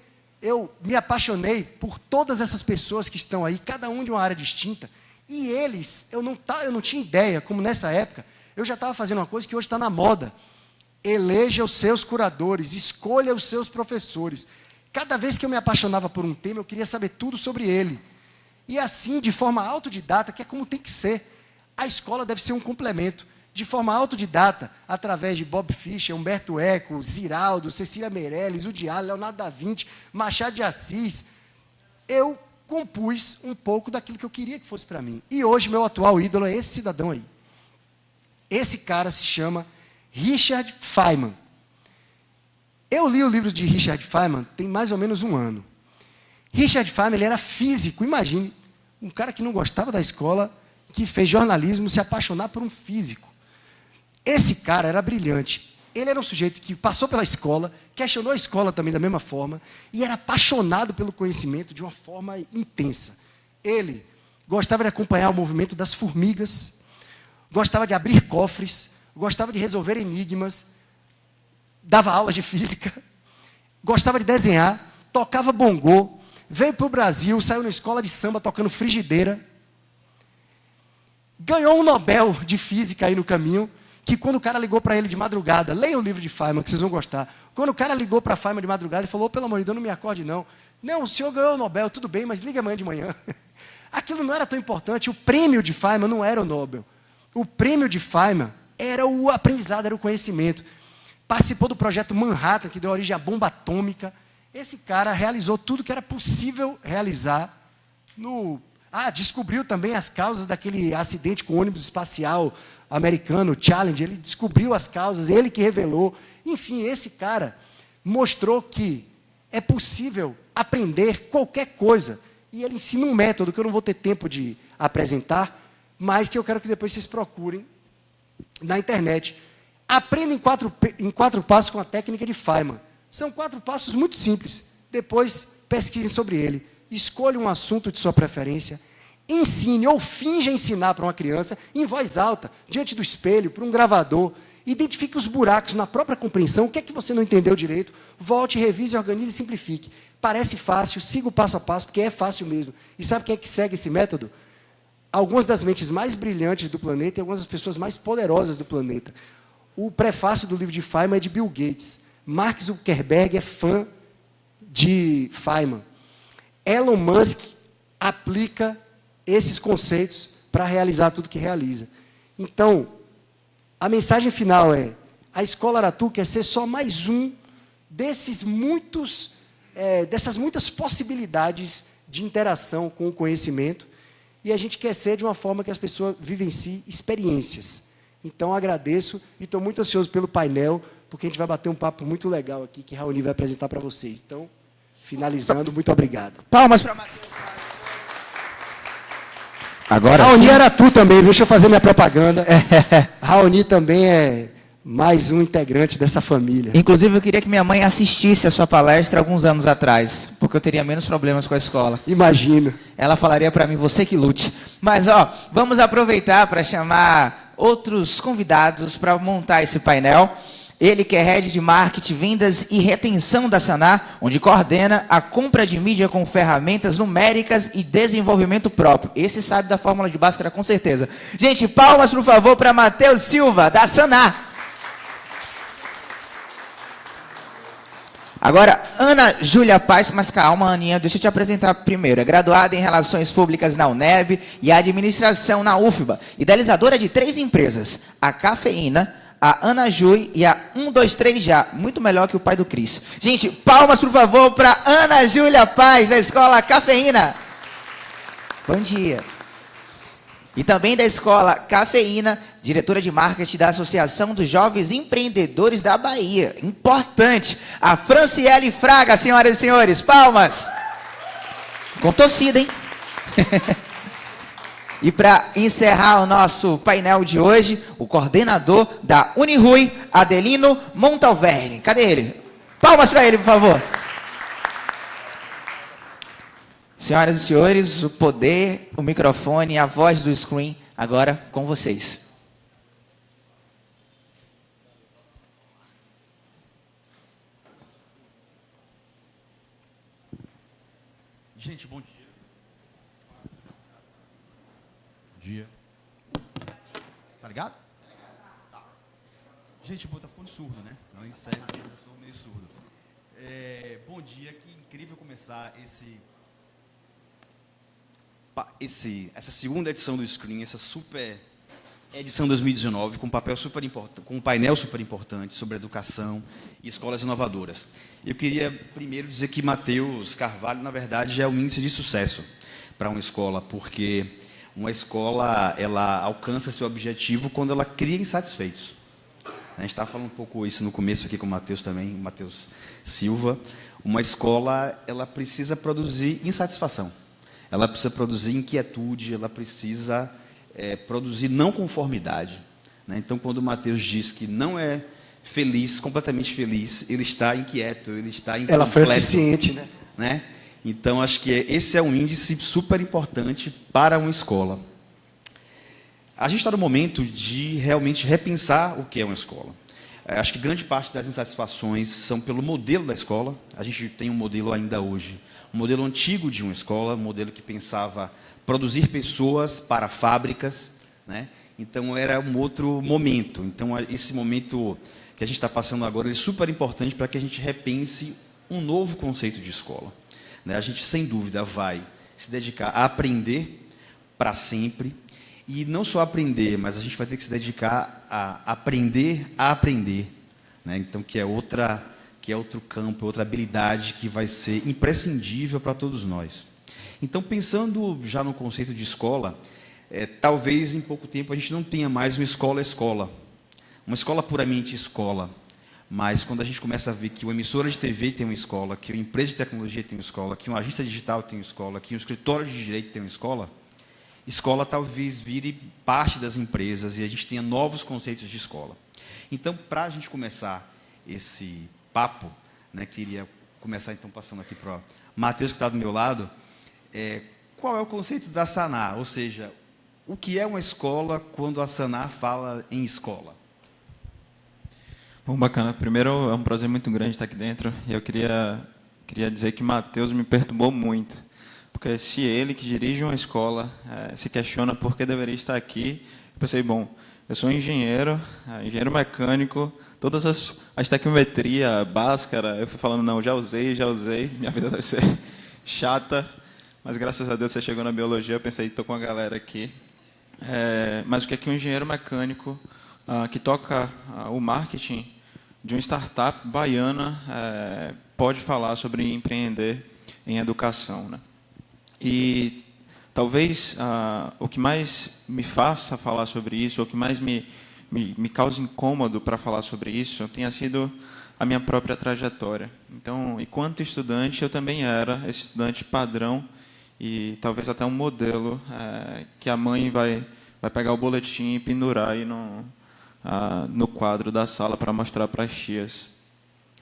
Speaker 2: eu me apaixonei por todas essas pessoas que estão aí, cada um de uma área distinta. E eles, eu não tinha ideia, como nessa época, eu já estava fazendo uma coisa que hoje está na moda. Eleja os seus curadores, escolha os seus professores. Cada vez que eu me apaixonava por um tema, eu queria saber tudo sobre ele. E assim, de forma autodidata, que é como tem que ser. A escola deve ser um complemento. De forma autodidata, através de Bob Fischer, Humberto Eco, Ziraldo, Cecília Meirelles, Woody Allen, Leonardo da Vinci, Machado de Assis, eu compus um pouco daquilo que eu queria que fosse para mim. E hoje, meu atual ídolo é esse cidadão aí. Esse cara se chama Richard Feynman. Eu li o livro de Richard Feynman tem mais ou menos 1 ano. Richard Feynman, ele era físico, imagine, um cara que não gostava da escola, que fez jornalismo, se apaixonar por um físico. Esse cara era brilhante. Ele era um sujeito que passou pela escola, questionou a escola também da mesma forma, e era apaixonado pelo conhecimento de uma forma intensa. Ele gostava de acompanhar o movimento das formigas, gostava de abrir cofres, gostava de resolver enigmas, dava aulas de física, gostava de desenhar, tocava bongô, veio para o Brasil, saiu na escola de samba tocando frigideira, ganhou um Nobel de Física aí no caminho, que quando o cara ligou para ele de madrugada, leia o livro de Feynman, que vocês vão gostar. Quando o cara ligou para Feynman de madrugada, ele falou, pelo amor de Deus, não me acorde não. Não, o senhor ganhou o Nobel, tudo bem, mas liga amanhã de manhã. Aquilo não era tão importante, o prêmio de Feynman não era o Nobel. O prêmio de Feynman era o aprendizado, era o conhecimento. Participou do projeto Manhattan, que deu origem à bomba atômica. Esse cara realizou tudo que era possível realizar descobriu também as causas daquele acidente com o ônibus espacial americano, Challenger. Ele descobriu as causas, ele que revelou. Enfim, esse cara mostrou que é possível aprender qualquer coisa. E ele ensina um método que eu não vou ter tempo de apresentar, mas que eu quero que depois vocês procurem na internet. Aprenda em 4 passos com a técnica de Feynman. São 4 passos muito simples. Depois, pesquisem sobre ele. Escolha um assunto de sua preferência. Ensine ou finja ensinar para uma criança, em voz alta, diante do espelho, para um gravador. Identifique os buracos na própria compreensão. O que é que você não entendeu direito? Volte, revise, organize e simplifique. Parece fácil, siga o passo a passo, porque é fácil mesmo. E sabe quem é que segue esse método? Algumas das mentes mais brilhantes do planeta e algumas das pessoas mais poderosas do planeta. O prefácio do livro de Feynman é de Bill Gates. Mark Zuckerberg é fã de Feynman. Elon Musk aplica esses conceitos para realizar tudo que realiza. Então, a mensagem final é: a Escola Aratu quer ser só mais um dessas muitas possibilidades de interação com o conhecimento, e a gente quer ser de uma forma que as pessoas vivenciem experiências. Então, agradeço e estou muito ansioso pelo painel, porque a gente vai bater um papo muito legal aqui, que Raoni vai apresentar para vocês. Então, finalizando, muito obrigado.
Speaker 1: Palmas para Matheus.
Speaker 2: Agora Raoni era tu também, viu? Deixa eu fazer minha propaganda. Raoni também é mais um integrante dessa família.
Speaker 1: Inclusive, eu queria que minha mãe assistisse a sua palestra alguns anos atrás, porque eu teria menos problemas com a escola.
Speaker 2: Imagino.
Speaker 1: Ela falaria para mim, você que lute. Mas, vamos aproveitar para chamar outros convidados para montar esse painel. Ele que é Head de Marketing, Vendas e Retenção da Sanar, onde coordena a compra de mídia com ferramentas numéricas e desenvolvimento próprio. Esse sabe da fórmula de Bhaskara com certeza. Gente, palmas, por favor, para Matheus Silva, da Sanar. Agora, Ana Júlia Paz, mas calma, Aninha, deixa eu te apresentar primeiro. É graduada em Relações Públicas na UNEB e Administração na UFBA. Idealizadora de 3 empresas, a Cafeína, a Ana Júi e a 123 Já. Muito melhor que o pai do Cris. Gente, palmas, por favor, para Ana Júlia Paz, da Escola Cafeína. Bom dia. E também da Escola Cafeína, diretora de marketing da Associação dos Jovens Empreendedores da Bahia. Importante. A Franciele Fraga, senhoras e senhores. Palmas. Com torcida, hein? E para encerrar o nosso painel de hoje, o coordenador da Unirui, Adelino Montalverne. Cadê ele? Palmas para ele, por favor. Senhoras e senhores, o poder, o microfone, a voz do screen, agora com vocês.
Speaker 3: Gente, bom dia. Dia. Tá ligado? Tá. Gente, bota fone surdo, né? Não, em sério, eu sou meio surdo. Bom dia, que incrível começar essa segunda edição do Screen, essa super edição 2019, com um painel super importante sobre educação e escolas inovadoras. Eu queria primeiro dizer que Matheus Carvalho, na verdade, já é um índice de sucesso para uma escola, porque uma escola, ela alcança seu objetivo quando ela cria insatisfeitos. A gente estava falando um pouco isso no começo aqui com o Matheus também, o Matheus Silva. Uma escola, ela precisa produzir insatisfação. Ela precisa produzir inquietude, ela precisa produzir não conformidade. Né? Então, quando o Matheus diz que não é feliz, completamente feliz, ele está inquieto, ele está incompleto.
Speaker 2: Ela foi eficiente, né?
Speaker 3: Né? Então, acho que esse é um índice super importante para uma escola. A gente está no momento de realmente repensar o que é uma escola. Acho que grande parte das insatisfações são pelo modelo da escola. A gente tem um modelo ainda hoje, um modelo antigo de uma escola, um modelo que pensava produzir pessoas para fábricas, né? Então, era um outro momento. Então, esse momento que a gente está passando agora é super importante para que a gente repense um novo conceito de escola. A gente, sem dúvida, vai se dedicar a aprender para sempre. E não só aprender, mas a gente vai ter que se dedicar a aprender, né? Então, que é outro campo, outra habilidade que vai ser imprescindível para todos nós. Então, pensando já no conceito de escola, talvez em pouco tempo a gente não tenha mais uma escola-escola. Uma escola puramente escola. Mas quando a gente começa a ver que uma emissora de TV tem uma escola, que uma empresa de tecnologia tem uma escola, que uma agência digital tem uma escola, que um escritório de direito tem uma escola, escola talvez vire parte das empresas e a gente tenha novos conceitos de escola. Então, para a gente começar esse papo, né, queria começar então passando aqui para o Matheus, que está do meu lado, qual é o conceito da Sanar? Ou seja, o que é uma escola quando a Sanar fala em escola?
Speaker 4: Bom, bacana. Primeiro, é um prazer muito grande estar aqui dentro. E eu queria dizer que Matheus me perturbou muito. Porque se ele, que dirige uma escola, se questiona por que deveria estar aqui, eu pensei, bom, eu sou engenheiro mecânico, todas as tecnometria, Bhaskara, eu fui falando, não, já usei, minha vida deve ser chata, mas graças a Deus você chegou na biologia, eu pensei, estou com a galera aqui. Mas o que é que um engenheiro mecânico que toca o marketing de uma startup baiana pode falar sobre empreender em educação, né? E talvez o que mais me faça falar sobre isso, o que mais me causa incômodo para falar sobre isso, tenha sido a minha própria trajetória. Então, enquanto estudante, eu também era esse estudante padrão e talvez até um modelo que a mãe vai pegar o boletim e pendurar aí no quadro da sala para mostrar para as tias.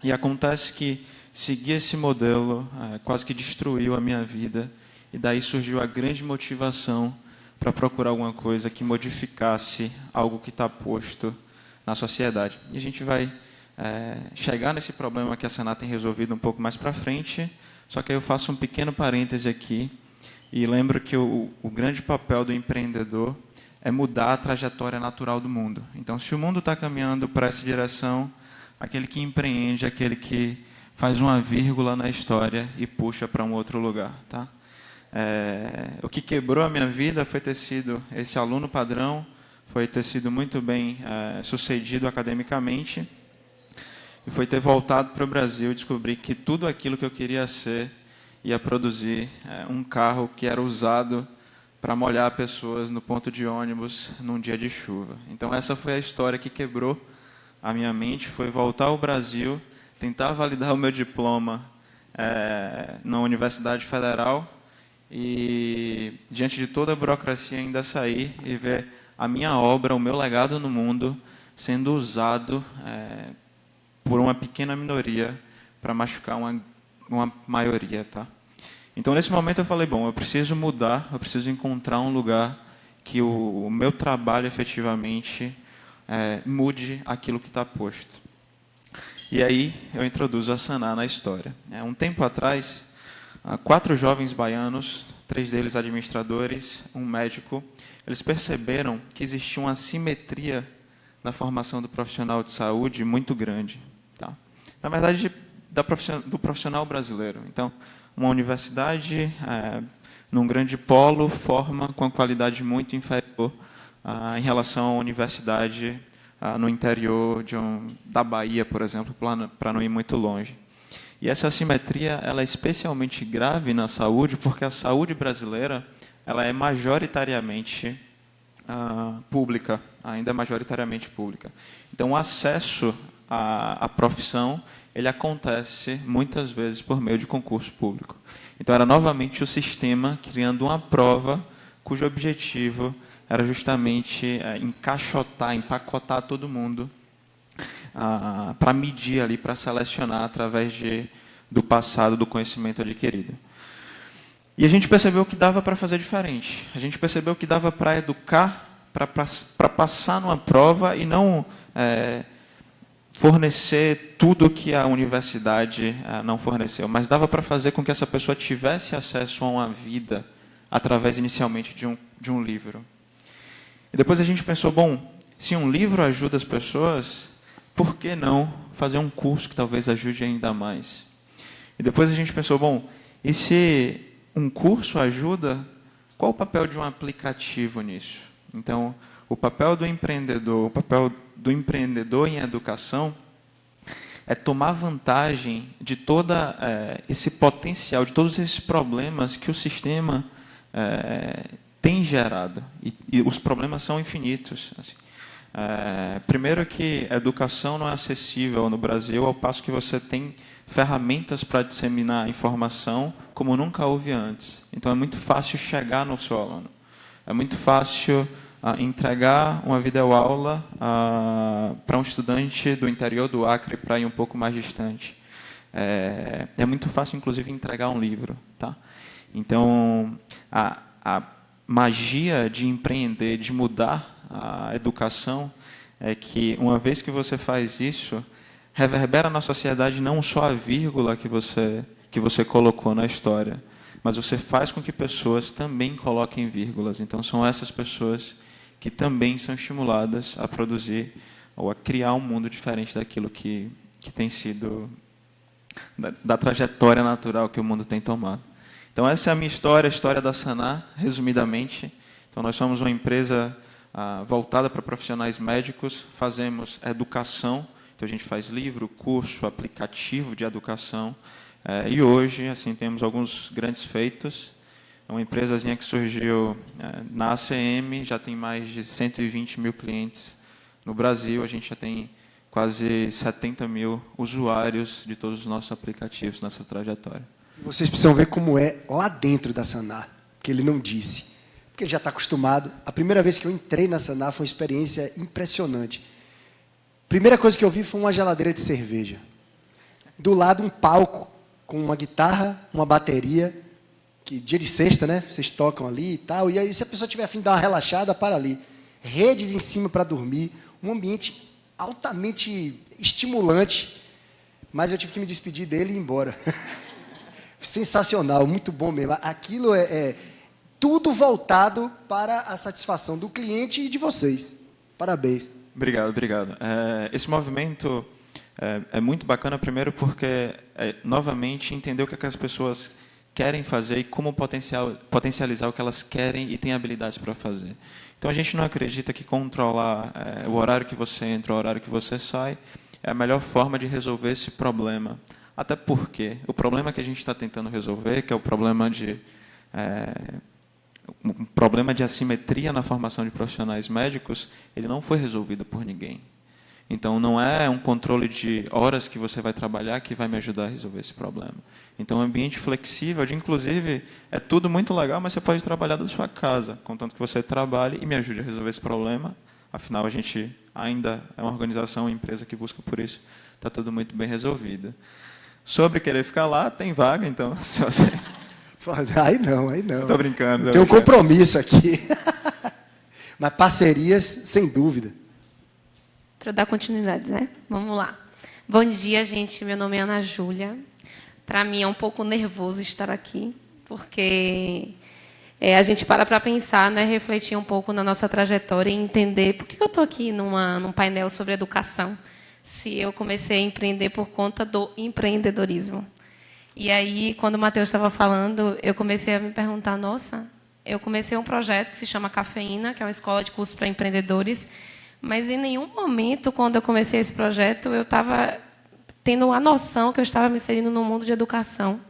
Speaker 4: E acontece que seguir esse modelo quase que destruiu a minha vida. E daí surgiu a grande motivação para procurar alguma coisa que modificasse algo que está posto na sociedade. E a gente vai chegar nesse problema que a Sanar tem resolvido um pouco mais para frente, só que aí eu faço um pequeno parêntese aqui e lembro que o grande papel do empreendedor é mudar a trajetória natural do mundo. Então, se o mundo está caminhando para essa direção, aquele que empreende, aquele que faz uma vírgula na história e puxa para um outro lugar, tá? O que quebrou a minha vida foi ter sido esse aluno padrão, foi ter sido muito bem sucedido academicamente e foi ter voltado para o Brasil e descobrir que tudo aquilo que eu queria ser ia produzir um carro que era usado para molhar pessoas no ponto de ônibus num dia de chuva. Então essa foi a história que quebrou a minha mente, foi voltar ao Brasil, tentar validar o meu diploma na Universidade Federal e, diante de toda a burocracia, ainda sair e ver a minha obra, o meu legado no mundo, sendo usado por uma pequena minoria para machucar uma maioria, tá? Então, nesse momento, eu falei, bom, eu preciso mudar, eu preciso encontrar um lugar que o meu trabalho, efetivamente, mude aquilo que está posto. E aí, eu introduzo a Sanar na história. Um tempo atrás, 4 jovens baianos, 3 deles administradores, um médico, eles perceberam que existia uma assimetria na formação do profissional de saúde muito grande. Tá? Na verdade, do profissional brasileiro. Então, uma universidade, num grande polo, forma com qualidade muito inferior em relação a uma universidade no interior da Bahia, por exemplo, para não ir muito longe. E essa assimetria ela é especialmente grave na saúde, porque a saúde brasileira ela é majoritariamente pública, ainda é majoritariamente pública. Então, o acesso à profissão ele acontece muitas vezes por meio de concurso público. Então, era novamente o sistema criando uma prova cujo objetivo era justamente encaixotar, empacotar todo mundo para medir ali, para selecionar através do passado, do conhecimento adquirido. E a gente percebeu que dava para fazer diferente. A gente percebeu que dava para educar, para passar numa prova e não fornecer tudo que a universidade não forneceu, mas dava para fazer com que essa pessoa tivesse acesso a uma vida através, inicialmente, de um livro. E depois a gente pensou, bom, se um livro ajuda as pessoas, por que não fazer um curso que talvez ajude ainda mais? E depois a gente pensou, bom, e se um curso ajuda, qual o papel de um aplicativo nisso? Então, o papel do empreendedor em educação é tomar vantagem de todo esse potencial, de todos esses problemas que o sistema tem gerado. E os problemas são infinitos. Assim. Primeiro que a educação não é acessível no Brasil, ao passo que você tem ferramentas para disseminar informação como nunca houve antes. Então, é muito fácil chegar no seu aluno. É muito fácil entregar uma videoaula para um estudante do interior do Acre para ir um pouco mais distante. É muito fácil, inclusive, entregar um livro. Tá? Então, a magia de empreender, de mudar a educação, é que, uma vez que você faz isso, reverbera na sociedade não só a vírgula que você colocou na história, mas você faz com que pessoas também coloquem vírgulas. Então, são essas pessoas que também são estimuladas a produzir ou a criar um mundo diferente daquilo que tem sido, da trajetória natural que o mundo tem tomado. Então, essa é a minha história, a história da Sanar, resumidamente. Então, nós somos uma empresa voltada para profissionais médicos, fazemos educação, então a gente faz livro, curso, aplicativo de educação, e hoje, assim, temos alguns grandes feitos. É uma empresazinha que surgiu na ACM, já tem mais de 120 mil clientes no Brasil, a gente já tem quase 70 mil usuários de todos os nossos aplicativos nessa trajetória.
Speaker 2: Vocês precisam ver como é lá dentro da Sanar, que ele não disse, porque ele já está acostumado. A primeira vez que eu entrei na Sanar foi uma experiência impressionante. Primeira coisa que eu vi foi uma geladeira de cerveja. Do lado, um palco com uma guitarra, uma bateria, que dia de sexta, né? Vocês tocam ali e tal. E aí, se a pessoa tiver a fim de dar uma relaxada, para ali. Redes em cima para dormir. Um ambiente altamente estimulante. Mas eu tive que me despedir dele e ir embora. Sensacional, muito bom mesmo. Aquilo é tudo voltado para a satisfação do cliente e de vocês. Parabéns.
Speaker 4: Obrigado, obrigado. Esse movimento é muito bacana, primeiro porque, novamente, entender o que as pessoas querem fazer e como potencializar o que elas querem e têm habilidades para fazer. Então, a gente não acredita que controlar o horário que você entra, o horário que você sai, é a melhor forma de resolver esse problema. Até porque o problema que a gente está tentando resolver, que é o problema um problema de assimetria na formação de profissionais médicos, ele não foi resolvido por ninguém. Então, não é um controle de horas que você vai trabalhar que vai me ajudar a resolver esse problema. Então, um ambiente flexível, inclusive, é tudo muito legal, mas você pode trabalhar da sua casa, contanto que você trabalhe e me ajude a resolver esse problema. Afinal, a gente ainda é uma organização, uma empresa que busca por isso. Está tudo muito bem resolvido. Sobre querer ficar lá, tem vaga, então, se você...
Speaker 2: Aí não.
Speaker 4: Estou brincando.
Speaker 2: Tem um compromisso aqui. Mas parcerias, sem dúvida.
Speaker 5: Para dar continuidade, né? Vamos lá. Bom dia, gente. Meu nome é Ana Júlia. Para mim é um pouco nervoso estar aqui, porque a gente para pensar, né, refletir um pouco na nossa trajetória e entender por que eu estou aqui num painel sobre educação, se eu comecei a empreender por conta do empreendedorismo. E aí, quando o Matheus estava falando, eu comecei a me perguntar, nossa, eu comecei um projeto que se chama Cafeína, que é uma escola de cursos para empreendedores, mas em nenhum momento, quando eu comecei esse projeto, eu estava tendo a noção que eu estava me inserindo no mundo de educação,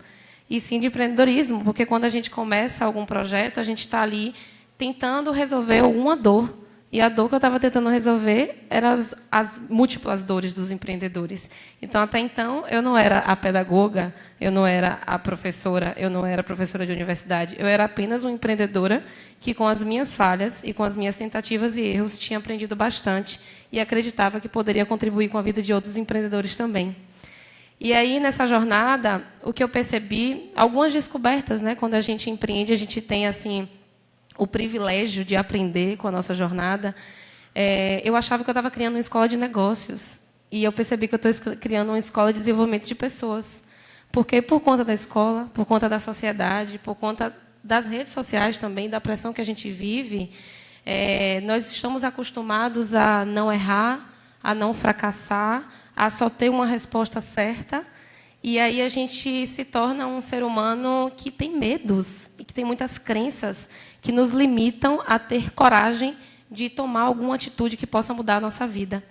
Speaker 5: e sim de empreendedorismo, porque quando a gente começa algum projeto, a gente está ali tentando resolver alguma dor E a dor que eu estava tentando resolver eram as múltiplas dores dos empreendedores. Então, até então, eu não era a pedagoga, eu não era a professora, eu não era professora de universidade. Eu era apenas uma empreendedora que, com as minhas falhas e com as minhas tentativas e erros, tinha aprendido bastante e acreditava que poderia contribuir com a vida de outros empreendedores também. E aí, nessa jornada, o que eu percebi, algumas descobertas, né? Quando a gente empreende, a gente tem, assim, o privilégio de aprender com a nossa jornada. Eu achava que eu estava criando uma escola de negócios. E eu percebi que eu estou criando uma escola de desenvolvimento de pessoas. Porque, por conta da escola, por conta da sociedade, por conta das redes sociais também, da pressão que a gente vive, nós estamos acostumados a não errar, a não fracassar, a só ter uma resposta certa. E aí a gente se torna um ser humano que tem medos e que tem muitas crenças que nos limitam a ter coragem de tomar alguma atitude que possa mudar a nossa vida.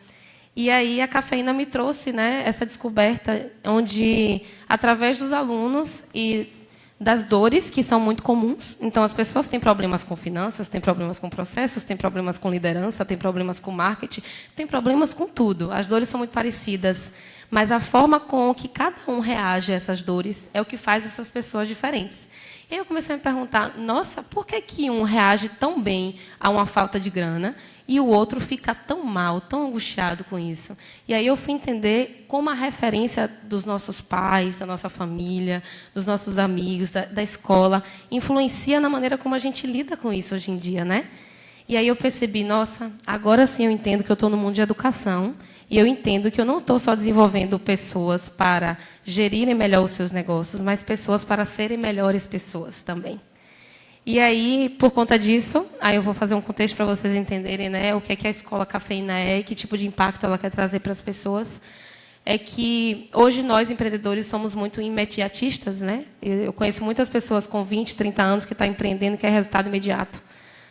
Speaker 5: E aí a cafeína me trouxe, né, essa descoberta, onde, através dos alunos e das dores, que são muito comuns, então as pessoas têm problemas com finanças, têm problemas com processos, têm problemas com liderança, têm problemas com marketing, têm problemas com tudo. As dores são muito parecidas, mas a forma com que cada um reage a essas dores é o que faz essas pessoas diferentes. E aí eu comecei a me perguntar, nossa, por que um reage tão bem a uma falta de grana e o outro fica tão mal, tão angustiado com isso? E aí eu fui entender como a referência dos nossos pais, da nossa família, dos nossos amigos, da escola, influencia na maneira como a gente lida com isso hoje em dia, né? E aí eu percebi, nossa, agora sim eu entendo que eu estou no mundo de educação e eu entendo que eu não estou só desenvolvendo pessoas para gerirem melhor os seus negócios, mas pessoas para serem melhores pessoas também. E aí, por conta disso, aí eu vou fazer um contexto para vocês entenderem, né, o que é que a Escola Cafeína é e que tipo de impacto ela quer trazer para as pessoas. É que hoje nós, empreendedores, somos muito imediatistas, né? Eu conheço muitas pessoas com 20, 30 anos que estão empreendendo e querem resultado imediato.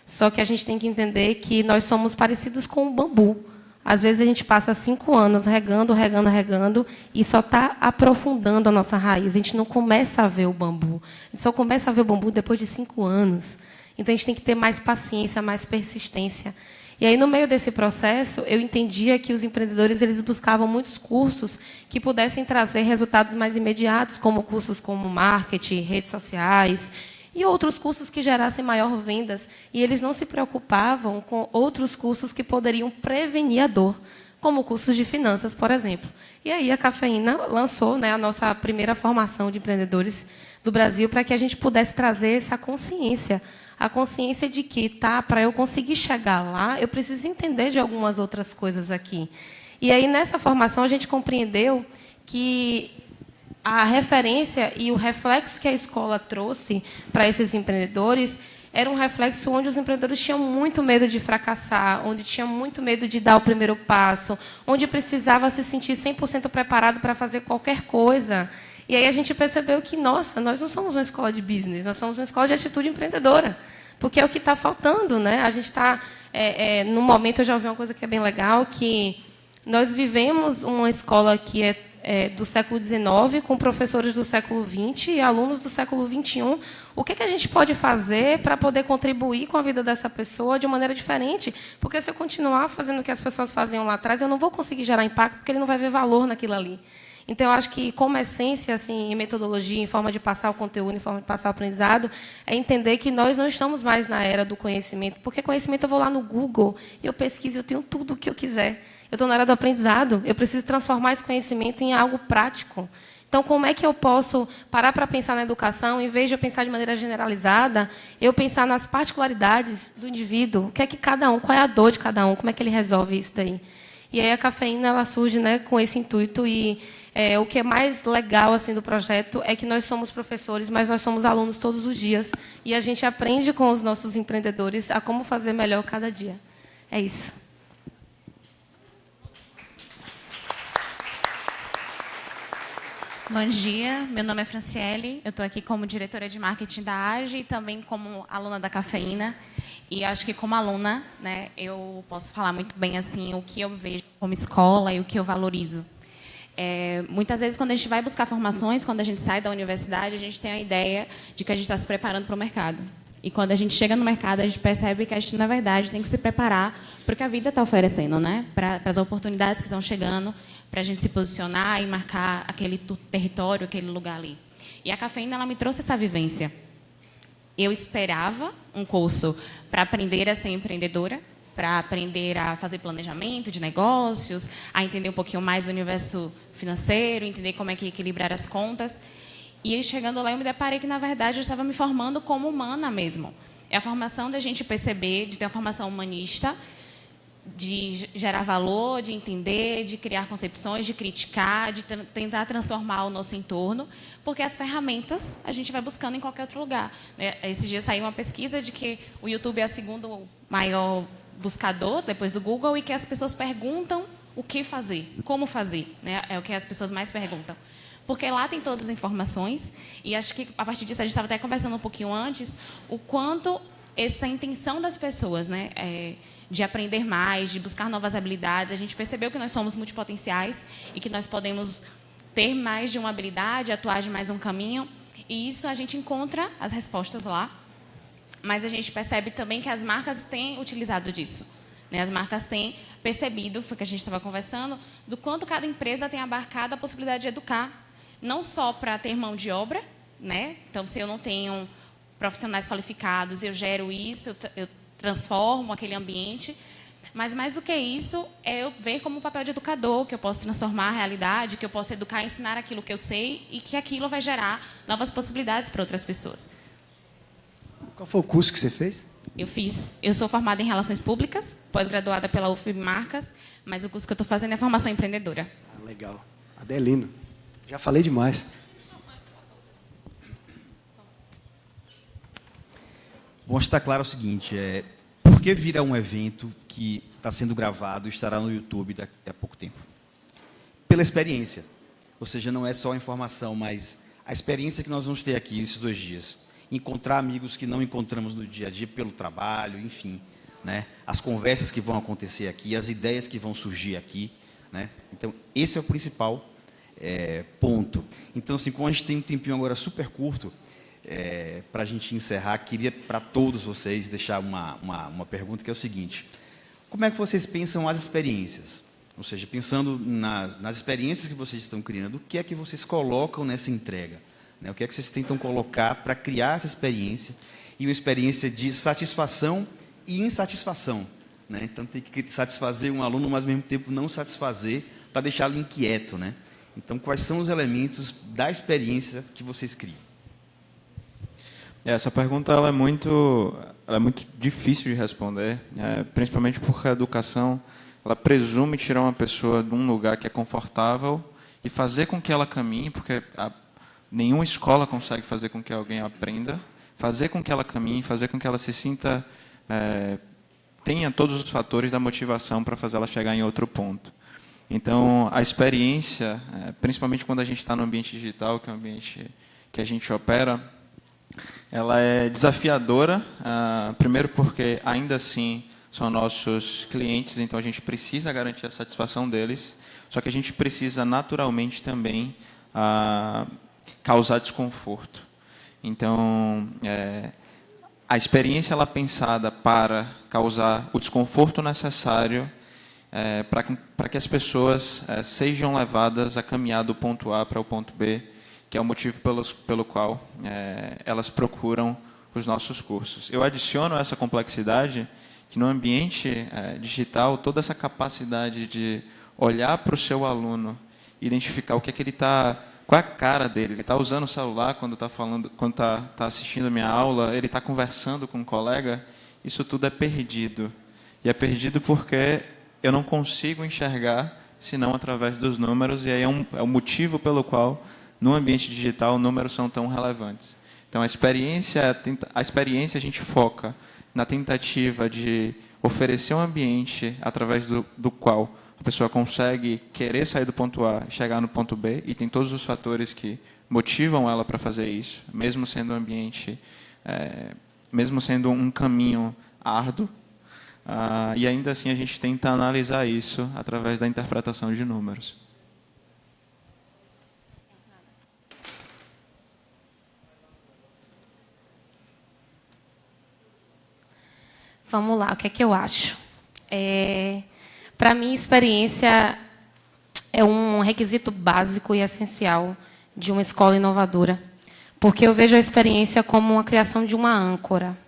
Speaker 5: Só que a gente tem que entender que nós somos parecidos com o bambu. Às vezes a gente passa 5 anos regando, regando, regando e só está aprofundando a nossa raiz. A gente não começa a ver o bambu. A gente só começa a ver o bambu depois de 5 anos. Então, a gente tem que ter mais paciência, mais persistência. E aí, no meio desse processo, eu entendia que os empreendedores eles buscavam muitos cursos que pudessem trazer resultados mais imediatos, como cursos como marketing, redes sociais, e outros cursos que gerassem maior vendas. E eles não se preocupavam com outros cursos que poderiam prevenir a dor, como cursos de finanças, por exemplo. E aí a Cafeína lançou, né, a nossa primeira formação de empreendedores do Brasil para que a gente pudesse trazer essa consciência. A consciência de que, para eu conseguir chegar lá, eu preciso entender de algumas outras coisas aqui. E aí, nessa formação, a gente compreendeu que a referência e o reflexo que a escola trouxe para esses empreendedores era um reflexo onde os empreendedores tinham muito medo de fracassar, onde tinham muito medo de dar o primeiro passo, onde precisava se sentir 100% preparado para fazer qualquer coisa. E aí a gente percebeu que, nossa, nós não somos uma escola de business, nós somos uma escola de atitude empreendedora, porque é o que está faltando, né? A gente está, no momento, eu já ouvi uma coisa que é bem legal, que nós vivemos uma escola que é do século XIX, com professores do século XX e alunos do século XXI. O que a gente pode fazer para poder contribuir com a vida dessa pessoa de maneira diferente? Porque se eu continuar fazendo o que as pessoas faziam lá atrás, eu não vou conseguir gerar impacto, porque ele não vai ver valor naquilo ali. Então, eu acho que, como essência, assim, em metodologia, em forma de passar o conteúdo, em forma de passar o aprendizado, é entender que nós não estamos mais na era do conhecimento, porque conhecimento eu vou lá no Google, eu pesquiso, eu tenho tudo o que eu quiser. Eu estou na era do aprendizado, eu preciso transformar esse conhecimento em algo prático. Então, como é que eu posso parar para pensar na educação, em vez de eu pensar de maneira generalizada, eu pensar nas particularidades do indivíduo, o que é que cada um, qual é a dor de cada um, como é que ele resolve isso daí. E aí a Cafeína ela surge, né, com esse intuito e o que é mais legal assim do projeto é que nós somos professores, mas nós somos alunos todos os dias e a gente aprende com os nossos empreendedores a como fazer melhor cada dia. É isso.
Speaker 6: Bom dia, meu nome é Franciele, eu estou aqui como diretora de marketing da AGE e também como aluna da Cafeína. E acho que como aluna, né, eu posso falar muito bem assim o que eu vejo como escola e o que eu valorizo. Muitas vezes, quando a gente vai buscar formações, quando a gente sai da universidade, a gente tem a ideia de que a gente está se preparando para o mercado. E quando a gente chega no mercado, a gente percebe que a gente, na verdade, tem que se preparar para o que a vida está oferecendo, né? Para as oportunidades que estão chegando, para a gente se posicionar e marcar aquele território, aquele lugar ali. E a cafeína, ela me trouxe essa vivência. Eu esperava um curso para aprender a ser empreendedora, para aprender a fazer planejamento de negócios, a entender um pouquinho mais do universo financeiro, entender como é que equilibrar as contas. E aí, chegando lá, eu me deparei que, na verdade, eu estava me formando como humana mesmo. É a formação da gente perceber, de ter uma formação humanista, de gerar valor, de entender, de criar concepções, de criticar, de tentar transformar o nosso entorno, porque as ferramentas a gente vai buscando em qualquer outro lugar. Esses dias saiu uma pesquisa de que o YouTube é o segundo maior buscador, depois do Google, e que as pessoas perguntam o que fazer, como fazer, né? É o que as pessoas mais perguntam. Porque lá tem todas as informações, e acho que, a partir disso, a gente estava até conversando um pouquinho antes, o quanto essa intenção das pessoas, né, de aprender mais, de buscar novas habilidades, a gente percebeu que nós somos multipotenciais e que nós podemos ter mais de uma habilidade, atuar de mais um caminho, e isso a gente encontra as respostas lá, mas a gente percebe também que as marcas têm utilizado disso. Né? As marcas têm percebido, foi o que a gente estava conversando, do quanto cada empresa tem abarcado a possibilidade de educar, não só para ter mão de obra, né? Então, se eu não tenho profissionais qualificados, eu gero isso, eu transformo aquele ambiente, mas mais do que isso, é eu ver como um papel de educador, que eu posso transformar a realidade, que eu posso educar e ensinar aquilo que eu sei e que aquilo vai gerar novas possibilidades para outras pessoas.
Speaker 2: Qual foi o curso que você fez?
Speaker 6: Eu sou formada em Relações Públicas, pós-graduada pela UFB Marcas, mas o curso que eu estou fazendo é Formação Empreendedora.
Speaker 2: Ah, legal. Adelino. Já falei demais.
Speaker 3: Bom, está claro o seguinte, por que vir a um evento que está sendo gravado e estará no YouTube daqui a pouco tempo? Pela experiência. Ou seja, não é só a informação, mas a experiência que nós vamos ter aqui esses 2 dias. Encontrar amigos que não encontramos no dia a dia pelo trabalho, enfim. Né? As conversas que vão acontecer aqui, as ideias que vão surgir aqui. Né? Então, esse é o principal ponto. Então, assim, como a gente tem um tempinho agora super curto, para a gente encerrar, queria para todos vocês deixar uma pergunta que é o seguinte: como é que vocês pensam as experiências? Ou seja, pensando nas experiências que vocês estão criando, o que é que vocês colocam nessa entrega? Né? O que é que vocês tentam colocar para criar essa experiência, e uma experiência de satisfação e insatisfação? Né? Então, tem que satisfazer um aluno, mas ao mesmo tempo não satisfazer, para deixá-lo inquieto. Né? Então, quais são os elementos da experiência que vocês criam?
Speaker 4: Essa pergunta ela é muito difícil de responder, principalmente porque a educação ela presume tirar uma pessoa de um lugar que é confortável e fazer com que ela caminhe, porque nenhuma escola consegue fazer com que alguém aprenda, fazer com que ela caminhe, fazer com que ela se sinta, tenha todos os fatores da motivação para fazer ela chegar em outro ponto. Então, a experiência, principalmente quando a gente está no ambiente digital, que é o ambiente que a gente opera, ela é desafiadora, primeiro porque ainda assim são nossos clientes, então a gente precisa garantir a satisfação deles, só que a gente precisa naturalmente também causar desconforto. Então, a experiência ela é pensada para causar o desconforto necessário para que as pessoas sejam levadas a caminhar do ponto A para o ponto B, que é o motivo pelo qual elas procuram os nossos cursos. Eu adiciono essa complexidade que no ambiente digital, toda essa capacidade de olhar para o seu aluno, identificar o que é que ele está, qual é a cara dele, ele está usando o celular quando está falando, quando está assistindo a minha aula, ele está conversando com um colega, isso tudo é perdido. E é perdido porque eu não consigo enxergar senão através dos números, e aí é o motivo pelo qual no ambiente digital, números são tão relevantes. Então, a experiência a gente foca na tentativa de oferecer um ambiente através do qual a pessoa consegue querer sair do ponto A e chegar no ponto B, e tem todos os fatores que motivam ela para fazer isso, mesmo sendo um ambiente, mesmo sendo um caminho árduo, e ainda assim a gente tenta analisar isso através da interpretação de números.
Speaker 5: Vamos lá, o que é que eu acho? Para mim, experiência é um requisito básico e essencial de uma escola inovadora, porque eu vejo a experiência como uma criação de uma âncora.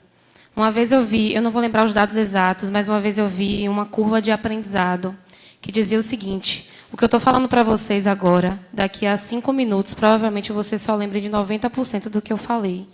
Speaker 5: Uma vez eu vi, eu não vou lembrar os dados exatos, mas uma vez eu vi uma curva de aprendizado que dizia o seguinte: o que eu estou falando para vocês agora, daqui a 5 minutos, provavelmente vocês só lembrem de 90% do que eu falei.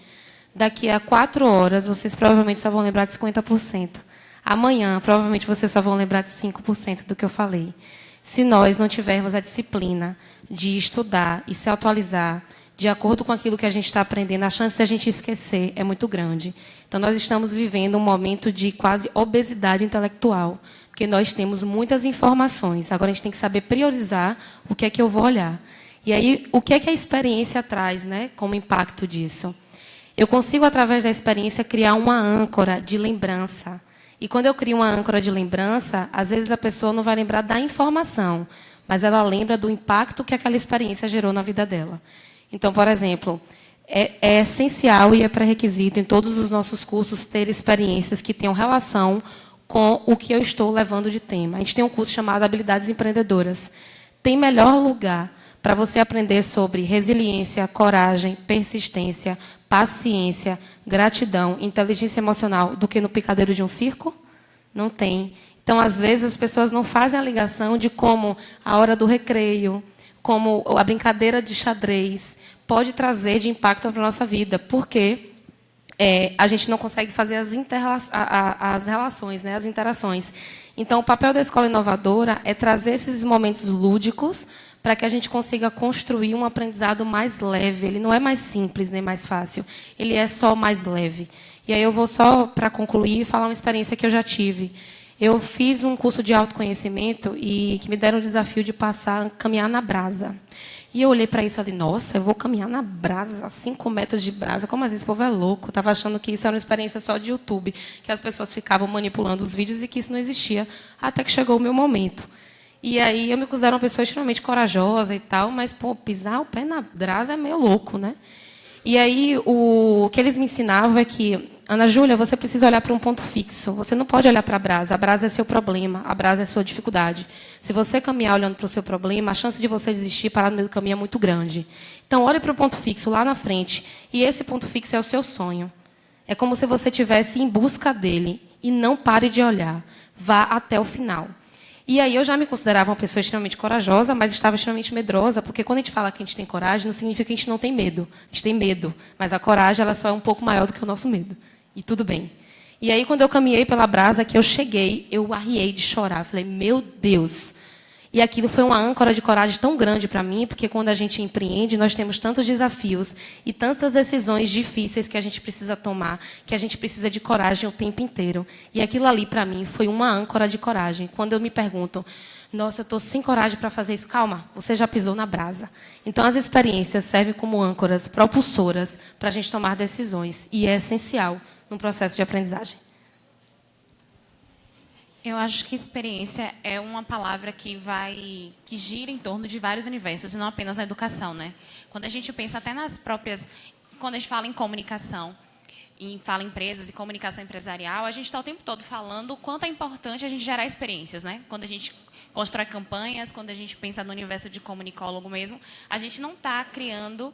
Speaker 5: Daqui a 4 horas, vocês provavelmente só vão lembrar de 50%. Amanhã, provavelmente, vocês só vão lembrar de 5% do que eu falei. Se nós não tivermos a disciplina de estudar e se atualizar de acordo com aquilo que a gente está aprendendo, a chance de a gente esquecer é muito grande. Então, nós estamos vivendo um momento de quase obesidade intelectual, porque nós temos muitas informações. Agora, a gente tem que saber priorizar o que é que eu vou olhar. E aí, o que é que a experiência traz, né, como impacto disso? Eu consigo, através da experiência, criar uma âncora de lembrança. E quando eu crio uma âncora de lembrança, às vezes a pessoa não vai lembrar da informação, mas ela lembra do impacto que aquela experiência gerou na vida dela. Então, por exemplo, é essencial e é pré-requisito em todos os nossos cursos ter experiências que tenham relação com o que eu estou levando de tema. A gente tem um curso chamado Habilidades Empreendedoras. Tem melhor lugar para você aprender sobre resiliência, coragem, persistência, paciência, gratidão, inteligência emocional do que no picadeiro de um circo? Não tem. Então, às vezes, as pessoas não fazem a ligação de como a hora do recreio, como a brincadeira de xadrez pode trazer de impacto para a nossa vida, porque a gente não consegue fazer as relações, né, as interações. Então, o papel da escola inovadora é trazer esses momentos lúdicos para que a gente consiga construir um aprendizado mais leve. Ele não é mais simples nem mais fácil, ele é só mais leve. E aí eu vou só, para concluir, falar uma experiência que eu já tive. Eu fiz um curso de autoconhecimento e que me deram o desafio de caminhar na brasa. E eu olhei para isso e falei, nossa, eu vou caminhar na brasa, 5 metros de brasa, como assim? Esse povo é louco. Eu estava achando que isso era uma experiência só de YouTube, que as pessoas ficavam manipulando os vídeos e que isso não existia, até que chegou o meu momento. E aí eu me considero uma pessoa extremamente corajosa e tal, mas, pô, pisar o pé na brasa é meio louco, né? E aí o que eles me ensinavam é que, Ana Júlia, você precisa olhar para um ponto fixo. Você não pode olhar para a brasa é seu problema, a brasa é sua dificuldade. Se você caminhar olhando para o seu problema, a chance de você desistir, parar no meio do caminho é muito grande. Então, olhe para o ponto fixo lá na frente, e esse ponto fixo é o seu sonho. É como se você estivesse em busca dele, e não pare de olhar. Vá até o final. E aí eu já me considerava uma pessoa extremamente corajosa, mas estava extremamente medrosa, porque quando a gente fala que a gente tem coragem, não significa que a gente não tem medo. A gente tem medo, mas a coragem ela só é um pouco maior do que o nosso medo. E tudo bem. E aí, quando eu caminhei pela brasa, que eu cheguei, eu arriei de chorar. Eu falei, meu Deus. E aquilo foi uma âncora de coragem tão grande para mim, porque quando a gente empreende, nós temos tantos desafios e tantas decisões difíceis que a gente precisa tomar, que a gente precisa de coragem o tempo inteiro. E aquilo ali, para mim, foi uma âncora de coragem. Quando eu me pergunto, nossa, eu estou sem coragem para fazer isso. Calma, você já pisou na brasa. Então, as experiências servem como âncoras propulsoras para a gente tomar decisões. E é essencial no processo de aprendizagem.
Speaker 6: Eu acho que experiência é uma palavra que gira em torno de vários universos, e não apenas na educação, né? Quando a gente pensa até nas próprias... Quando a gente fala em comunicação, e fala em empresas e comunicação empresarial, a gente está o tempo todo falando o quanto é importante a gente gerar experiências, né? Quando a gente constrói campanhas, quando a gente pensa no universo de comunicólogo mesmo, a gente não está criando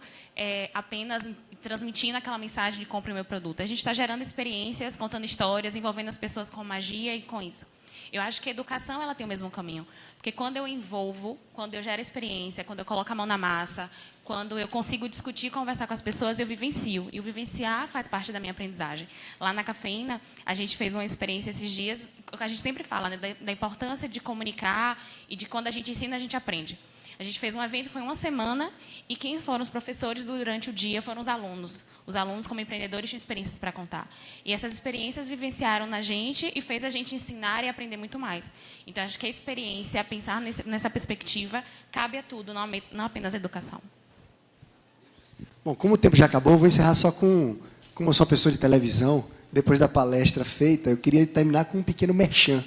Speaker 6: apenas transmitindo aquela mensagem de compre o meu produto. A gente está gerando experiências, contando histórias, envolvendo as pessoas com magia e com isso. Eu acho que a educação ela tem o mesmo caminho. Porque quando eu envolvo, quando eu gero experiência, quando eu coloco a mão na massa, quando eu consigo discutir e conversar com as pessoas, eu vivencio. E o vivenciar faz parte da minha aprendizagem. Lá na Cafeína, a gente fez uma experiência esses dias, que a gente sempre fala, né, da importância de comunicar e de quando a gente ensina, a gente aprende. A gente fez um evento, foi uma semana, e quem foram os professores durante o dia foram os alunos. Os alunos, como empreendedores, tinham experiências para contar. E essas experiências vivenciaram na gente e fez a gente ensinar e aprender muito mais. Então, acho que a experiência, pensar nessa perspectiva, cabe a tudo, não apenas a educação.
Speaker 2: Bom, como o tempo já acabou, eu vou encerrar só com... Como eu sou uma pessoa de televisão, depois da palestra feita, eu queria terminar com um pequeno merchan.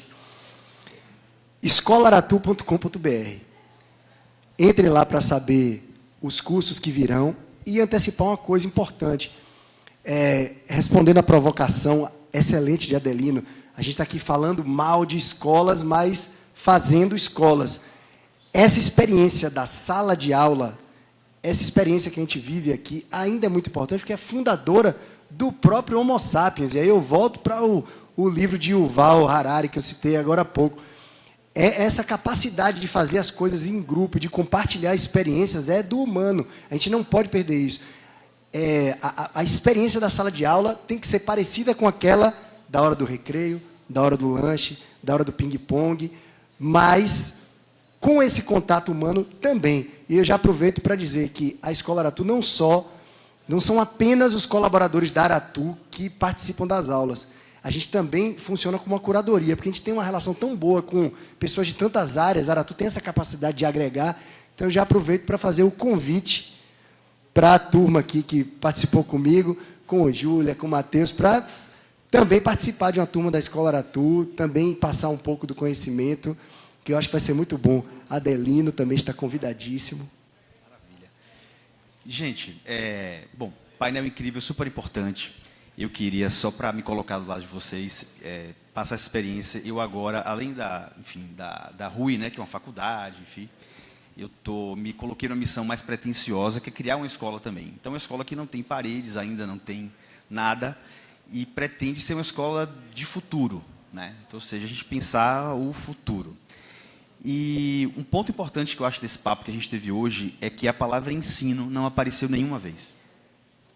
Speaker 2: escolaratu.com.br. Entre lá para saber os cursos que virão e antecipar uma coisa importante. Respondendo à provocação excelente de Adelino, A gente está aqui falando mal de escolas, mas fazendo escolas. Essa experiência da sala de aula, essa experiência que a gente vive aqui, ainda é muito importante, porque é fundadora do próprio Homo sapiens. E aí eu volto para o livro de Yuval Harari, que eu citei agora há pouco. Essa capacidade de fazer as coisas em grupo, de compartilhar experiências, é do humano. A gente não pode perder isso. A experiência da sala de aula tem que ser parecida com aquela da hora do recreio, da hora do lanche, da hora do ping-pong, mas com esse contato humano também. E eu já aproveito para dizer que a Escola Aratu não são apenas os colaboradores da Aratu que participam das aulas. A gente também funciona como uma curadoria, porque a gente tem uma relação tão boa com pessoas de tantas áreas, a Aratu tem essa capacidade de agregar. Então, eu já aproveito para fazer o convite para a turma aqui que participou comigo, com a Júlia, com o Matheus, para também participar de uma turma da Escola Aratu, também passar um pouco do conhecimento, que eu acho que vai ser muito bom. Adelino também está convidadíssimo.
Speaker 3: Maravilha. Gente, bom, painel incrível, super importante. Eu queria, só para me colocar do lado de vocês, passar essa experiência. Eu agora, além da RUI, né, que é uma faculdade, enfim, me coloquei numa missão mais pretensiosa, que é criar uma escola também. Então, é uma escola que não tem paredes ainda, não tem nada, e pretende ser uma escola de futuro, né? Então, ou seja, a gente pensar o futuro. E um ponto importante que eu acho desse papo que a gente teve hoje é que a palavra ensino não apareceu nenhuma vez.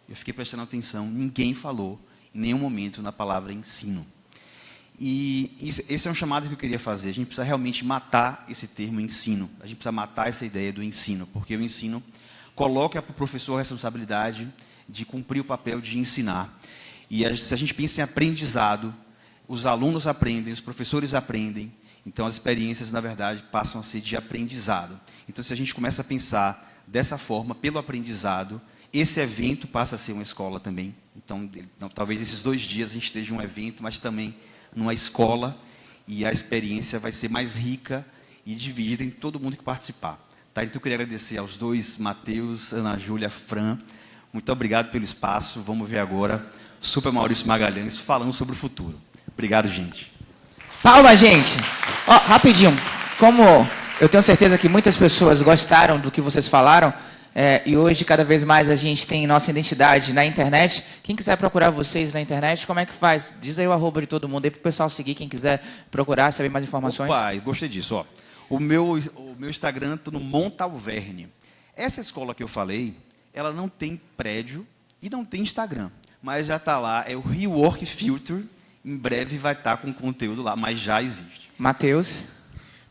Speaker 3: Eu fiquei prestando atenção, ninguém falou em nenhum momento na palavra ensino. E esse é um chamado que eu queria fazer. A gente precisa realmente matar esse termo ensino. A gente precisa matar essa ideia do ensino, porque o ensino coloca para o professor a responsabilidade de cumprir o papel de ensinar. E se a gente pensa em aprendizado, os alunos aprendem, os professores aprendem, então as experiências, na verdade, passam a ser de aprendizado. Então, se a gente começa a pensar dessa forma, pelo aprendizado, esse evento passa a ser uma escola também. Então, talvez esses 2 dias a gente esteja em um evento, mas também numa escola, e a experiência vai ser mais rica e dividida em todo mundo que participar. Tá? Então, eu queria agradecer aos dois, Matheus, Ana Júlia, Fran. Muito obrigado pelo espaço. Vamos ver agora Super Maurício Magalhães falando sobre o futuro. Obrigado, gente.
Speaker 1: Palma, gente. Ó, rapidinho. Como eu tenho certeza que muitas pessoas gostaram do que vocês falaram, e hoje, cada vez mais, a gente tem nossa identidade na internet. Quem quiser procurar vocês na internet, como é que faz? Diz aí o arroba de todo mundo aí para o pessoal seguir, quem quiser procurar, saber mais informações.
Speaker 3: Opa, eu gostei disso. Ó. O meu Instagram está no Montalverne. Essa escola que eu falei, ela não tem prédio e não tem Instagram, mas já está lá, é o Rework Filter. Em breve vai estar com conteúdo lá, mas já existe.
Speaker 1: Matheus.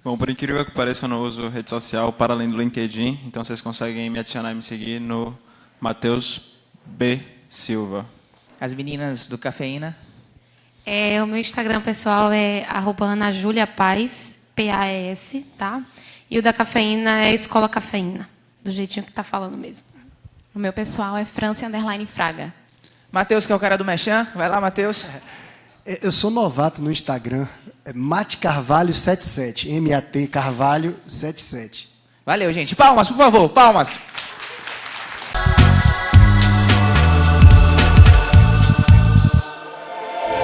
Speaker 4: Bom, por incrível que pareça, eu não uso rede social para além do LinkedIn, então vocês conseguem me adicionar e me seguir no Matheus B. Silva.
Speaker 1: As meninas do Cafeína.
Speaker 5: O meu Instagram pessoal é @AnaJuliaPaz, PAS, tá? E o da Cafeína é Escola Cafeína, do jeitinho que tá falando mesmo.
Speaker 6: O meu pessoal é Franci_Fraga.
Speaker 1: Matheus, que é o cara do Mechan. Vai lá, Matheus.
Speaker 2: Eu sou novato no Instagram, é Mate Carvalho 77, MAT Carvalho 77.
Speaker 1: Valeu, gente. Palmas, por favor, palmas.